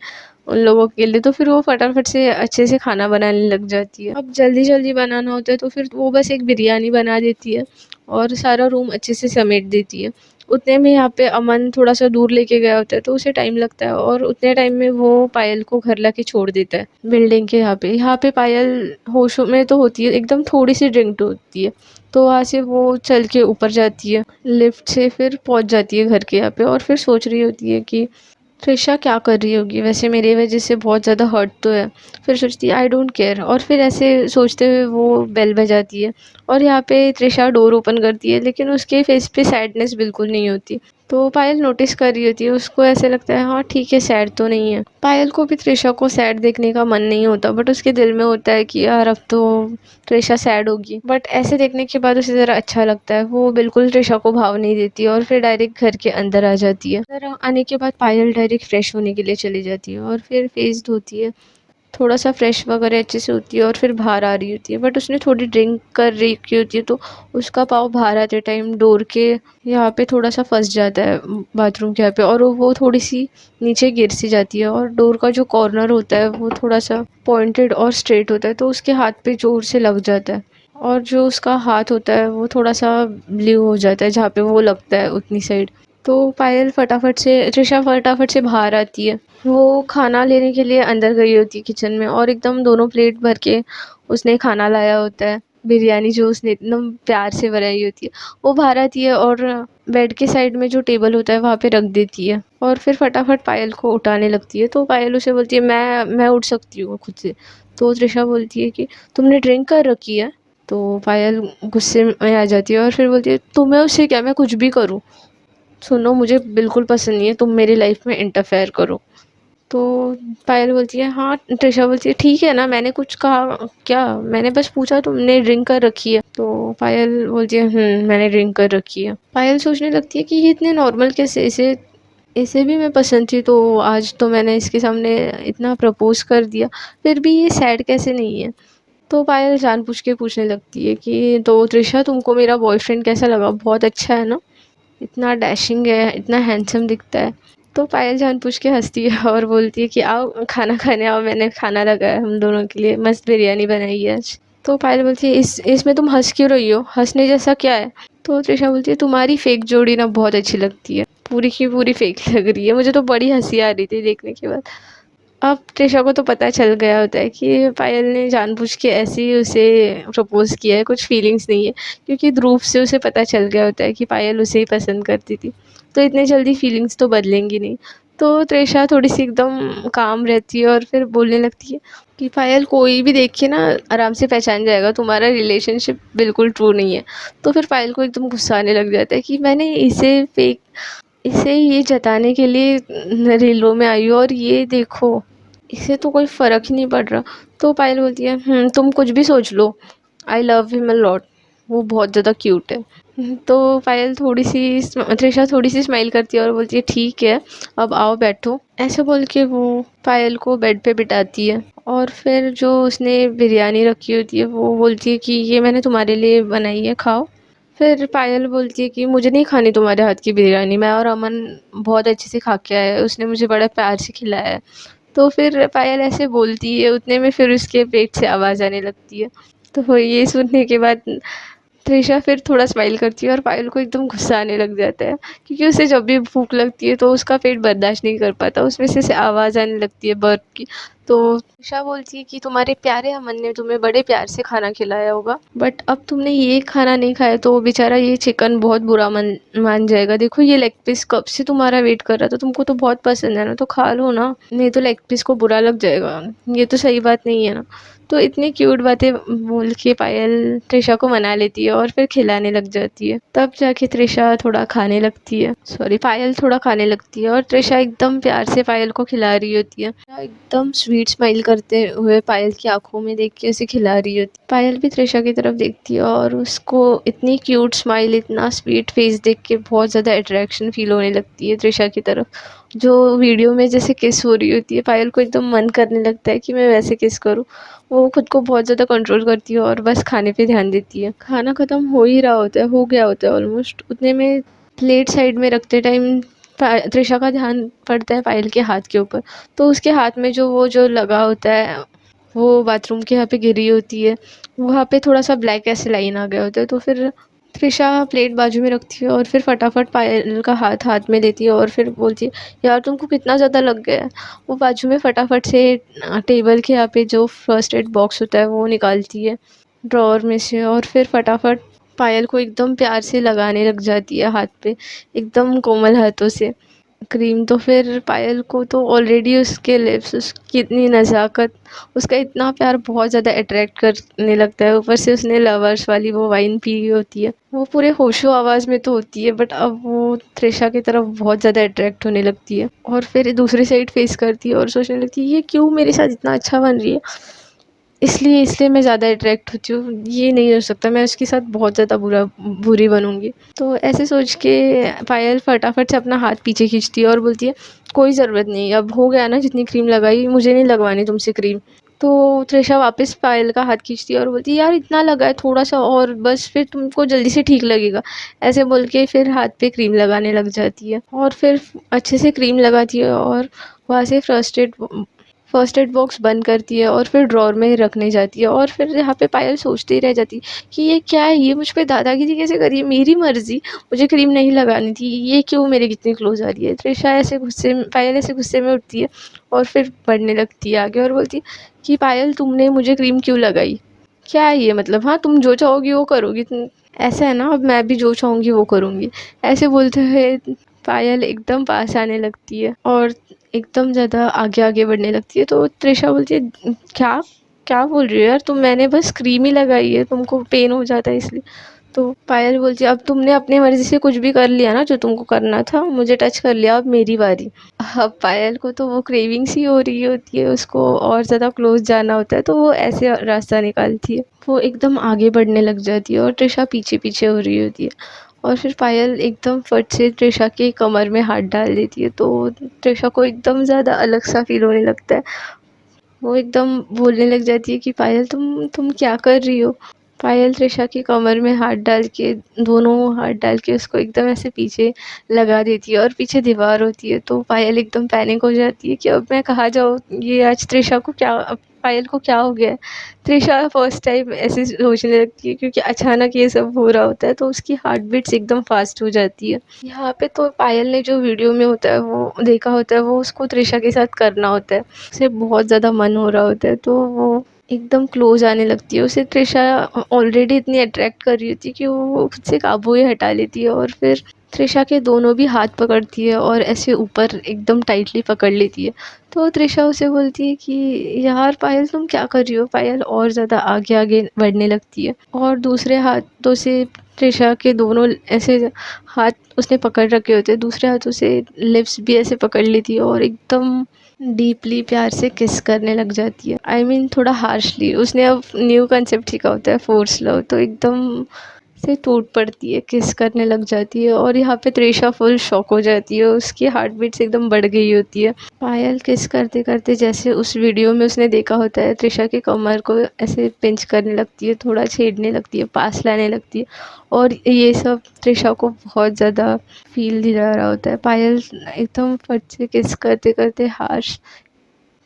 उन लोगों के लिए। तो फिर वो फटाफट से अच्छे से खाना बनाने लग जाती है। अब जल्दी-जल्दी बनाना होता है तो फिर वो बस एक बिरयानी बना देती है और सारा रूम अच्छे से समेट देती है। उतने में यहाँ पे अमन थोड़ा-सा दूर लेके गया होता है तो उसे टाइम लगता है और उतने टाइम में वो पायल को घर लाके छोड़ देता है बिल्डिंग के यहाँ पे। यहाँ पे पायल होश में तो होती है, एकदम थोड़ी-सी ड्रिंक होती है। तो वहाँ से वो चल के ऊपर जाती है लिफ्ट से, फिर पहुँच जाती है घर के यहाँ पे और फिर सोच रही होती है कि त्रिशा क्या कर रही होगी, वैसे मेरी वजह से बहुत ज़्यादा हर्ट तो है। फिर सोचती है आई डोंट केयर और फिर ऐसे सोचते हुए वो बेल बजाती है और यहाँ पे त्रिशा डोर ओपन करती है लेकिन उसके फेस पे सैडनेस बिल्कुल नहीं होती। तो पायल नोटिस कर रही होती है, उसको ऐसे लगता है हाँ ठीक है सैड तो नहीं है। पायल को भी त्रिशा को सैड देखने का मन नहीं होता, बट उसके दिल में होता है कि यार अब तो त्रिशा सैड होगी, बट ऐसे देखने के बाद उसे ज़रा अच्छा लगता है। वो बिल्कुल त्रिशा को भाव नहीं देती और फिर डायरेक्ट घर के अंदर आ जाती है। अंदर आने के बाद पायल डायरेक्ट फ्रेश होने के लिए चली जाती है और फिर फेस धोती है, थोड़ा सा फ्रेश वगैरह अच्छे से होती है और फिर बाहर आ रही होती है, बट उसने थोड़ी ड्रिंक कर रखी होती है तो उसका पाँव बाहर आते टाइम डोर के यहाँ पे थोड़ा सा फंस जाता है बाथरूम के यहाँ पे और वो थोड़ी सी नीचे गिर सी जाती है और डोर का जो कॉर्नर होता है वो थोड़ा सा पॉइंटेड और स्ट्रेट होता है तो उसके हाथ पे जोर से लग जाता है और जो उसका हाथ होता है वो थोड़ा सा ब्लू हो जाता है जहाँ पे वो लगता है उतनी साइड। तो पायल फटाफट से त्रिशा फटाफट से बाहर आती है, वो खाना लेने के लिए अंदर गई होती है किचन में और एकदम दोनों प्लेट भर के उसने खाना लाया होता है, बिरयानी जो उसने एकदम प्यार से बनाई होती है। वो बाहर आती है और बेड के साइड में जो टेबल होता है वहाँ पे रख देती है और फिर फटाफट पायल को उठाने लगती है। तो पायल उसे बोलती है मैं उठ सकती हूँ खुद से। तो त्रिशा बोलती है कि तुमने ड्रिंक कर रखी है? तो पायल गुस्से में आ जाती है और फिर बोलती है तुम्हें उससे क्या, मैं कुछ भी करूँ, सुनो मुझे बिल्कुल पसंद नहीं है तुम मेरी लाइफ में इंटरफेयर करो। तो पायल बोलती है हाँ, त्रिशा बोलती है ठीक है ना, मैंने कुछ कहा क्या, मैंने बस पूछा तुमने ड्रिंक कर रखी है। तो पायल बोलती है मैंने ड्रिंक कर रखी है। पायल सोचने लगती है कि ये इतने नॉर्मल कैसे, इसे इसे भी मैं पसंद थी तो आज तो मैंने इसके सामने इतना प्रपोज कर दिया, फिर भी ये सैड कैसे नहीं है। तो पायल जानबूझ के पूछने लगती है कि तो त्रिशा तुमको मेरा बॉयफ्रेंड कैसा लगा, बहुत अच्छा है ना, इतना डैशिंग है, इतना हैंडसम दिखता है। तो पायल जानबूझ के हँसती है और बोलती है कि आओ खाना खाने आओ, मैंने खाना लगाया है हम दोनों के लिए, मस्त बिरयानी बनाई है आज। तो पायल बोलती है इसमें तुम हँस क्यों रही हो, हँसने जैसा क्या है? तो त्रिशा बोलती है तुम्हारी फेक जोड़ी ना बहुत अच्छी लगती है, पूरी की पूरी फेक लग रही है, मुझे तो बड़ी हँसी आ रही थी देखने के बाद। अब त्रिशा को तो पता चल गया होता है कि पायल ने जानबूझ के ऐसे ही उसे प्रपोज़ किया है, कुछ फीलिंग्स नहीं है, क्योंकि ध्रुव से उसे पता चल गया होता है कि पायल उसे ही पसंद करती थी, तो इतने जल्दी फीलिंग्स तो बदलेंगी नहीं। तो त्रिशा थोड़ी-सी एकदम काम रहती है और फिर बोलने लगती है कि पायल कोई भी देख के ना आराम से पहचान जाएगा तुम्हारा रिलेशनशिप बिल्कुल ट्रू नहीं है। तो फिर पायल को एकदम गुस्सा आने लग जाता है कि मैंने इसे ये जताने के लिए रीलों में आई हूँ और ये देखो इससे तो कोई फ़र्क ही नहीं पड़ रहा। तो पायल बोलती है तुम कुछ भी सोच लो, I love him a lot, वो बहुत ज़्यादा क्यूट है। तो पायल थोड़ी-सी त्रिशा थोड़ी-सी स्माइल करती है और बोलती है ठीक है, अब आओ बैठो। ऐसे बोल के वो पायल को बेड पे बिठाती है और फिर जो उसने बिरयानी रखी होती है वो बोलती है कि ये मैंने तुम्हारे लिए बनाई है, खाओ। फिर पायल बोलती है कि मुझे नहीं खानी तुम्हारे हाथ की बिरयानी, मैं और अमन बहुत अच्छे से खा के आए हैं, उसने मुझे बड़ा प्यार से खिलाया है। तो फिर पायल ऐसे बोलती है, उतने में फिर उसके पेट से आवाज़ आने लगती है। तो ये सुनने के बाद त्रिशा फिर थोड़ा स्माइल करती है और पायल को एकदम गुस्सा आने लग जाता है, क्योंकि उसे जब भी भूख लगती है तो उसका पेट बर्दाश्त नहीं कर पाता, उसमें से आवाज़ आने लगती है बर्प की। तो त्रिशा बोलती है कि तुम्हारे प्यारे अमन ने तुम्हें बड़े प्यार से खाना खिलाया होगा, बट अब तुमने ये खाना नहीं खाया तो वो बेचारा ये चिकन बहुत बुरा मान जाएगा। देखो ये लेग पीस कब से तुम्हारा वेट कर रहा था, तुमको तो बहुत पसंद है ना, तो खा लो ना, नहीं तो लेग पीस को बुरा लग जाएगा, ये तो सही बात नहीं है ना। तो इतनी क्यूट बातें बोल के पायल त्रिशा को मना लेती है और फिर खिलाने लग जाती है। तब जाके त्रिशा थोड़ा खाने लगती है, सॉरी पायल थोड़ा खाने लगती है और त्रिशा एकदम प्यार से पायल को खिला रही होती है। एकदम स्वीट स्माइल करते हुए पायल की आंखों में देख के उसे खिला रही होती है। पायल भी त्रिशा की तरफ देखती है और उसको इतनी क्यूट स्माइल, इतना स्वीट फेस देख के बहुत ज़्यादा अट्रैक्शन फील होने लगती है त्रिशा की तरफ। जो वीडियो में जैसे किस हो रही होती है, पायल को एकदम मन करने लगता है कि मैं वैसे किस करूँ। वो खुद को बहुत ज़्यादा कंट्रोल करती है और बस खाने पे ध्यान देती है। खाना ख़त्म हो ही रहा होता है, हो गया होता है ऑलमोस्ट, उतने में प्लेट साइड में रखते टाइम त्रिशा का ध्यान पड़ता है पायल के हाथ के ऊपर। तो उसके हाथ में जो लगा होता है वो बाथरूम के यहाँ पे गिरी होती है, वहाँ पे थोड़ा सा ब्लैक ऐसे लाइन आ गया होता है। तो फिर त्रिशा प्लेट बाजू में रखती है और फिर फटाफट पायल का हाथ में लेती है और फिर बोलती है यार तुमको कितना ज़्यादा लग गया है। वो बाजू में फटाफट से टेबल के यहाँ पे जो फर्स्ट एड बॉक्स होता है वो निकालती है ड्रॉअर में से और फिर फटाफट पायल को एकदम प्यार से लगाने लग जाती है हाथ पे, एकदम कोमल हाथों से क्रीम। तो फिर पायल को तो ऑलरेडी उसके लिप्स, उसकी इतनी नज़ाकत, उसका इतना प्यार बहुत ज़्यादा अट्रैक्ट करने लगता है। ऊपर से उसने लवर्स वाली वो वाइन पी होती है, वो पूरे होशो आवाज़ में तो होती है, बट अब वो त्रिशा की तरफ बहुत ज़्यादा अट्रैक्ट होने लगती है और फिर दूसरी साइड फेस करती है और सोचने लगती है ये क्यों मेरे साथ इतना अच्छा बन रही है, इसलिए मैं ज़्यादा अट्रैक्ट होती हूँ, ये नहीं हो सकता, मैं उसके साथ बहुत ज़्यादा बुरी बनूँगी। तो ऐसे सोच के पायल फटाफट से अपना हाथ पीछे खींचती है और बोलती है कोई ज़रूरत नहीं, अब हो गया ना जितनी क्रीम लगाई, मुझे नहीं लगवानी तुमसे क्रीम। तो त्रिशा वापस पायल का हाथ खींचती है और बोलती है यार इतना लगा है, थोड़ा सा और बस, फिर तुमको जल्दी से ठीक लगेगा। ऐसे बोल के फिर हाथ पे क्रीम लगाने लग जाती है और फिर अच्छे से क्रीम लगाती है और वहाँ से फर्स्ट एड बॉक्स बंद करती है और फिर ड्रॉअर में रखने जाती है। और फिर यहाँ पे पायल सोचती ही रह जाती है कि ये क्या है, ये मुझ पे दादागिरी कैसे करी है, मेरी मर्जी, मुझे क्रीम नहीं लगानी थी, ये क्यों मेरे कितनी क्लोज आ रही है। त्रिशा पायल ऐसे गुस्से में उठती है और फिर पढ़ने लगती है आगे और बोलती है कि पायल तुमने मुझे क्रीम क्यों लगाई, क्या है ये मतलब, हाँ तुम जो चाहोगी वो करोगी, ऐसा है ना, अब मैं भी जो चाहूँगी वो करूँगी। ऐसे बोलते हुए पायल एकदम पास आने लगती है और एकदम ज़्यादा आगे बढ़ने लगती है। तो त्रिशा बोलती है क्या क्या बोल रही हो यार तुम, मैंने बस क्रीम ही लगाई है, तुमको पेन हो जाता है इसलिए। तो पायल बोलती है अब तुमने अपनी मर्जी से कुछ भी कर लिया ना जो तुमको करना था, मुझे टच कर लिया, अब मेरी बारी। अब पायल को तो वो क्रेविंग्स ही हो रही होती है, उसको और ज़्यादा क्लोज जाना होता है, तो वो ऐसे रास्ता निकालती है, वो एकदम आगे बढ़ने लग जाती है और त्रिशा पीछे पीछे हो रही होती है। और फिर पायल एकदम फट से त्रिशा के कमर में हाथ डाल देती है, तो त्रिशा को एकदम ज़्यादा अलग सा फील होने लगता है। वो एकदम बोलने लग जाती है कि पायल तुम क्या कर रही हो। पायल त्रिशा की कमर में हाथ डाल के, दोनों हाथ डाल के उसको एकदम ऐसे पीछे लगा देती है और पीछे दीवार होती है। तो पायल एकदम पैनिक हो जाती है कि अब मैं कहाँ जाऊँ, ये आज त्रिशा को क्या, पायल को क्या हो गया है। त्रिशा फर्स्ट टाइम ऐसे सोचने लगती है क्योंकि अचानक ये सब हो रहा होता है, तो उसकी हार्ट बीट्स एकदम फास्ट हो जाती है। यहाँ पे तो पायल ने जो वीडियो में होता है वो देखा होता है, वो उसको त्रिशा के साथ करना होता है, उसे बहुत ज़्यादा मन हो रहा होता है, तो वो एकदम क्लोज आने लगती है। उसे त्रिशा ऑलरेडी इतनी अट्रैक्ट कर रही होती है कि वो खुद से काबू ही हटा लेती है और फिर त्रिशा के दोनों भी हाथ पकड़ती है और ऐसे ऊपर एकदम टाइटली पकड़ लेती है। तो त्रिशा उसे बोलती है कि यार पायल तुम क्या कर रही हो। पायल और ज़्यादा आगे बढ़ने लगती है और दूसरे हाथों से त्रिशा के दोनों ऐसे हाथ उसने पकड़ रखे होते हैं, दूसरे हाथों से लिप्स भी ऐसे पकड़ लेती है और एकदम डीपली प्यार से किस करने लग जाती है। आई मीन थोड़ा हार्शली। उसने अब न्यू कंसेप्ट सीखा होता है फोर्स लव, तो एकदम से टूट पड़ती है, किस करने लग जाती है। और यहाँ पे त्रिशा फुल शॉक हो जाती है, उसकी हार्ट बीट्स एकदम बढ़ गई होती है। पायल किस करते करते जैसे उस वीडियो में उसने देखा होता है, त्रिशा की कमर को ऐसे पिंच करने लगती है, थोड़ा छेड़ने लगती है, पास लाने लगती है। और ये सब त्रिशा को बहुत ज़्यादा फील दिला रहा होता है। पायल एकदम फट से किस करते करते हार्श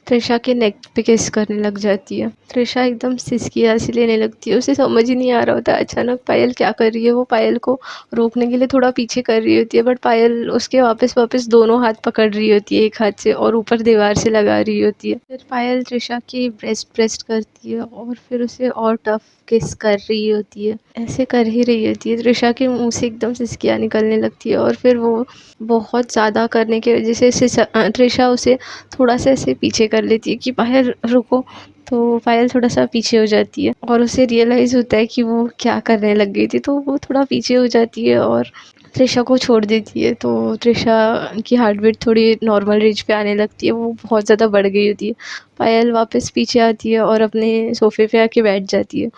त्रिशा के नेक पे किस करने लग जाती है। त्रिशा एकदम सिसकियाँ सी लेने लगती है, उसे समझ ही नहीं आ रहा होता अचानक पायल क्या कर रही है। वो पायल को रोकने के लिए थोड़ा पीछे कर रही होती है, बट पायल उसके वापस वापस दोनों हाथ पकड़ रही होती है एक हाथ से, और ऊपर दीवार से लगा रही होती है। फिर पायल त्रिशा की ब्रेस्ट करती है और फिर उसे और टफ किस कर रही होती है। ऐसे कर ही रही होती है, त्रिशा के मुंह से एकदम सिसकियाँ निकलने लगती है। और फिर वो बहुत ज़्यादा करने की वजह से त्रिशा उसे थोड़ा सा ऐसे पीछे कर लेती है कि पायल रुको। तो पायल थोड़ा सा पीछे हो जाती है और उसे रियलाइज़ होता है कि वो क्या करने लग गई थी, तो वो थोड़ा पीछे हो जाती है और त्रिशा को छोड़ देती है। तो त्रिशा की हार्ट बीट थोड़ी नॉर्मल रेंज पे आने लगती है, वो बहुत ज़्यादा बढ़ गई होती है। पायल वापस पीछे आती है और अपने सोफ़े पे आके बैठ जाती है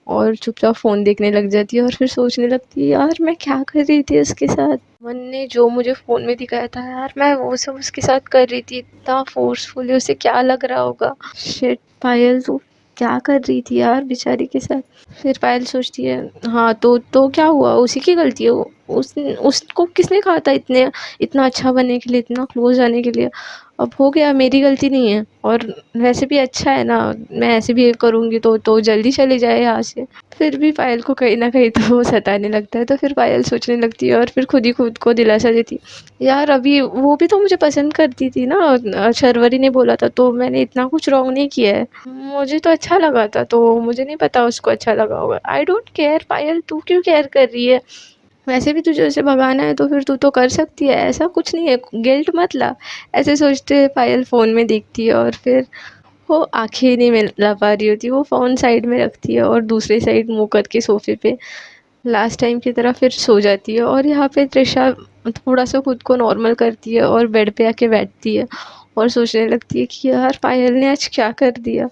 और चुपचाप फ़ोन देखने लग जाती है। और फिर सोचने लगती है, यार मैं क्या कर रही थी उसके साथ, मन ने जो मुझे फ़ोन में दिखाया था यार मैं वो सब उसके साथ कर रही थी, इतना फोर्सफुली। उसे क्या लग रहा होगा, शिट पायल तू क्या कर रही थी यार बेचारी के साथ। फिर पायल सोचती है, हाँ तो क्या हुआ, उसी की गलती है। उसको किसने कहा था इतना अच्छा बनने के लिए, इतना क्लोज आने के लिए। अब हो गया, मेरी गलती नहीं है। और वैसे भी अच्छा है ना, मैं ऐसे बिहेव करूँगी तो जल्दी चले जाए यहाँ से। फिर भी पायल को कहीं ना कहीं तो वो सताने लगता है, तो फिर पायल सोचने लगती है और फिर खुद को दिलासा देती है, यार अभी वो भी तो मुझे पसंद करती थी ना, शर्वरी ने बोला था, तो मैंने इतना कुछ रॉन्ग नहीं किया है, मुझे तो अच्छा लगा था, तो मुझे नहीं पता उसको अच्छा लगा होगा। आई डोंट केयर पायल, तू क्यों केयर कर रही है, वैसे भी तुझे उसे भगाना है तो फिर तू तो कर सकती है, ऐसा कुछ नहीं है, गिल्ट मत ला। ऐसे सोचते पायल फ़ोन में देखती है और फिर वो आंखें नहीं मिला पा रही होती, वो फ़ोन साइड में रखती है और दूसरी साइड मुँह करके सोफ़े पे लास्ट टाइम की तरह फिर सो जाती है। और यहाँ पे त्रिशा थोड़ा सा खुद को नॉर्मल करती है और बेड पे आके बैठती है और सोचने लगती है कि यार पायल ने आज क्या कर दिया।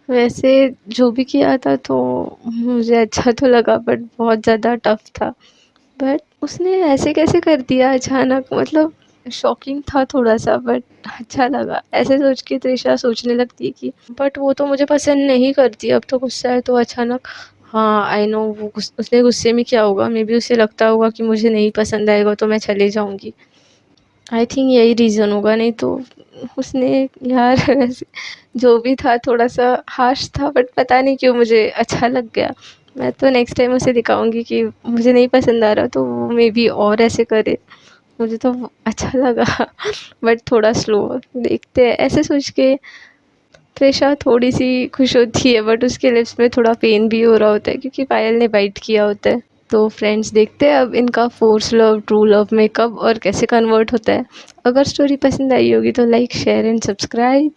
वैसे जो भी किया था तो मुझे अच्छा तो लगा, बट बहुत ज़्यादा टफ था। बट उसने ऐसे कैसे कर दिया अचानक, मतलब शॉकिंग था थोड़ा सा, बट अच्छा लगा। ऐसे सोच के त्रिशा सोचने लगती है कि बट वो तो मुझे पसंद नहीं करती, अब तो गुस्सा है तो अचानक। हाँ आई नो, वो उसने गुस्से में किया होगा, मे बी उसे लगता होगा कि मुझे नहीं पसंद आएगा तो मैं चले जाऊँगी। आई थिंक यही रीज़न होगा, नहीं तो उसने यार वैसे जो भी था थोड़ा सा हार्श था, बट पता नहीं क्यों मुझे अच्छा लग गया। मैं तो नेक्स्ट टाइम उसे दिखाऊंगी कि मुझे नहीं पसंद आ रहा तो वो मे बी और ऐसे करे, मुझे तो अच्छा लगा। बट थोड़ा स्लो देखते हैं, ऐसे सोच के त्रिशा थोड़ी सी खुश होती है, बट उसके लिप्स में थोड़ा पेन भी हो रहा होता है क्योंकि पायल ने बाइट किया होता है। तो फ्रेंड्स देखते हैं अब इनका फोर्स लव ट्रू लव में कब और कैसे कन्वर्ट होता है। अगर स्टोरी पसंद आई होगी तो लाइक शेयर एंड सब्सक्राइब।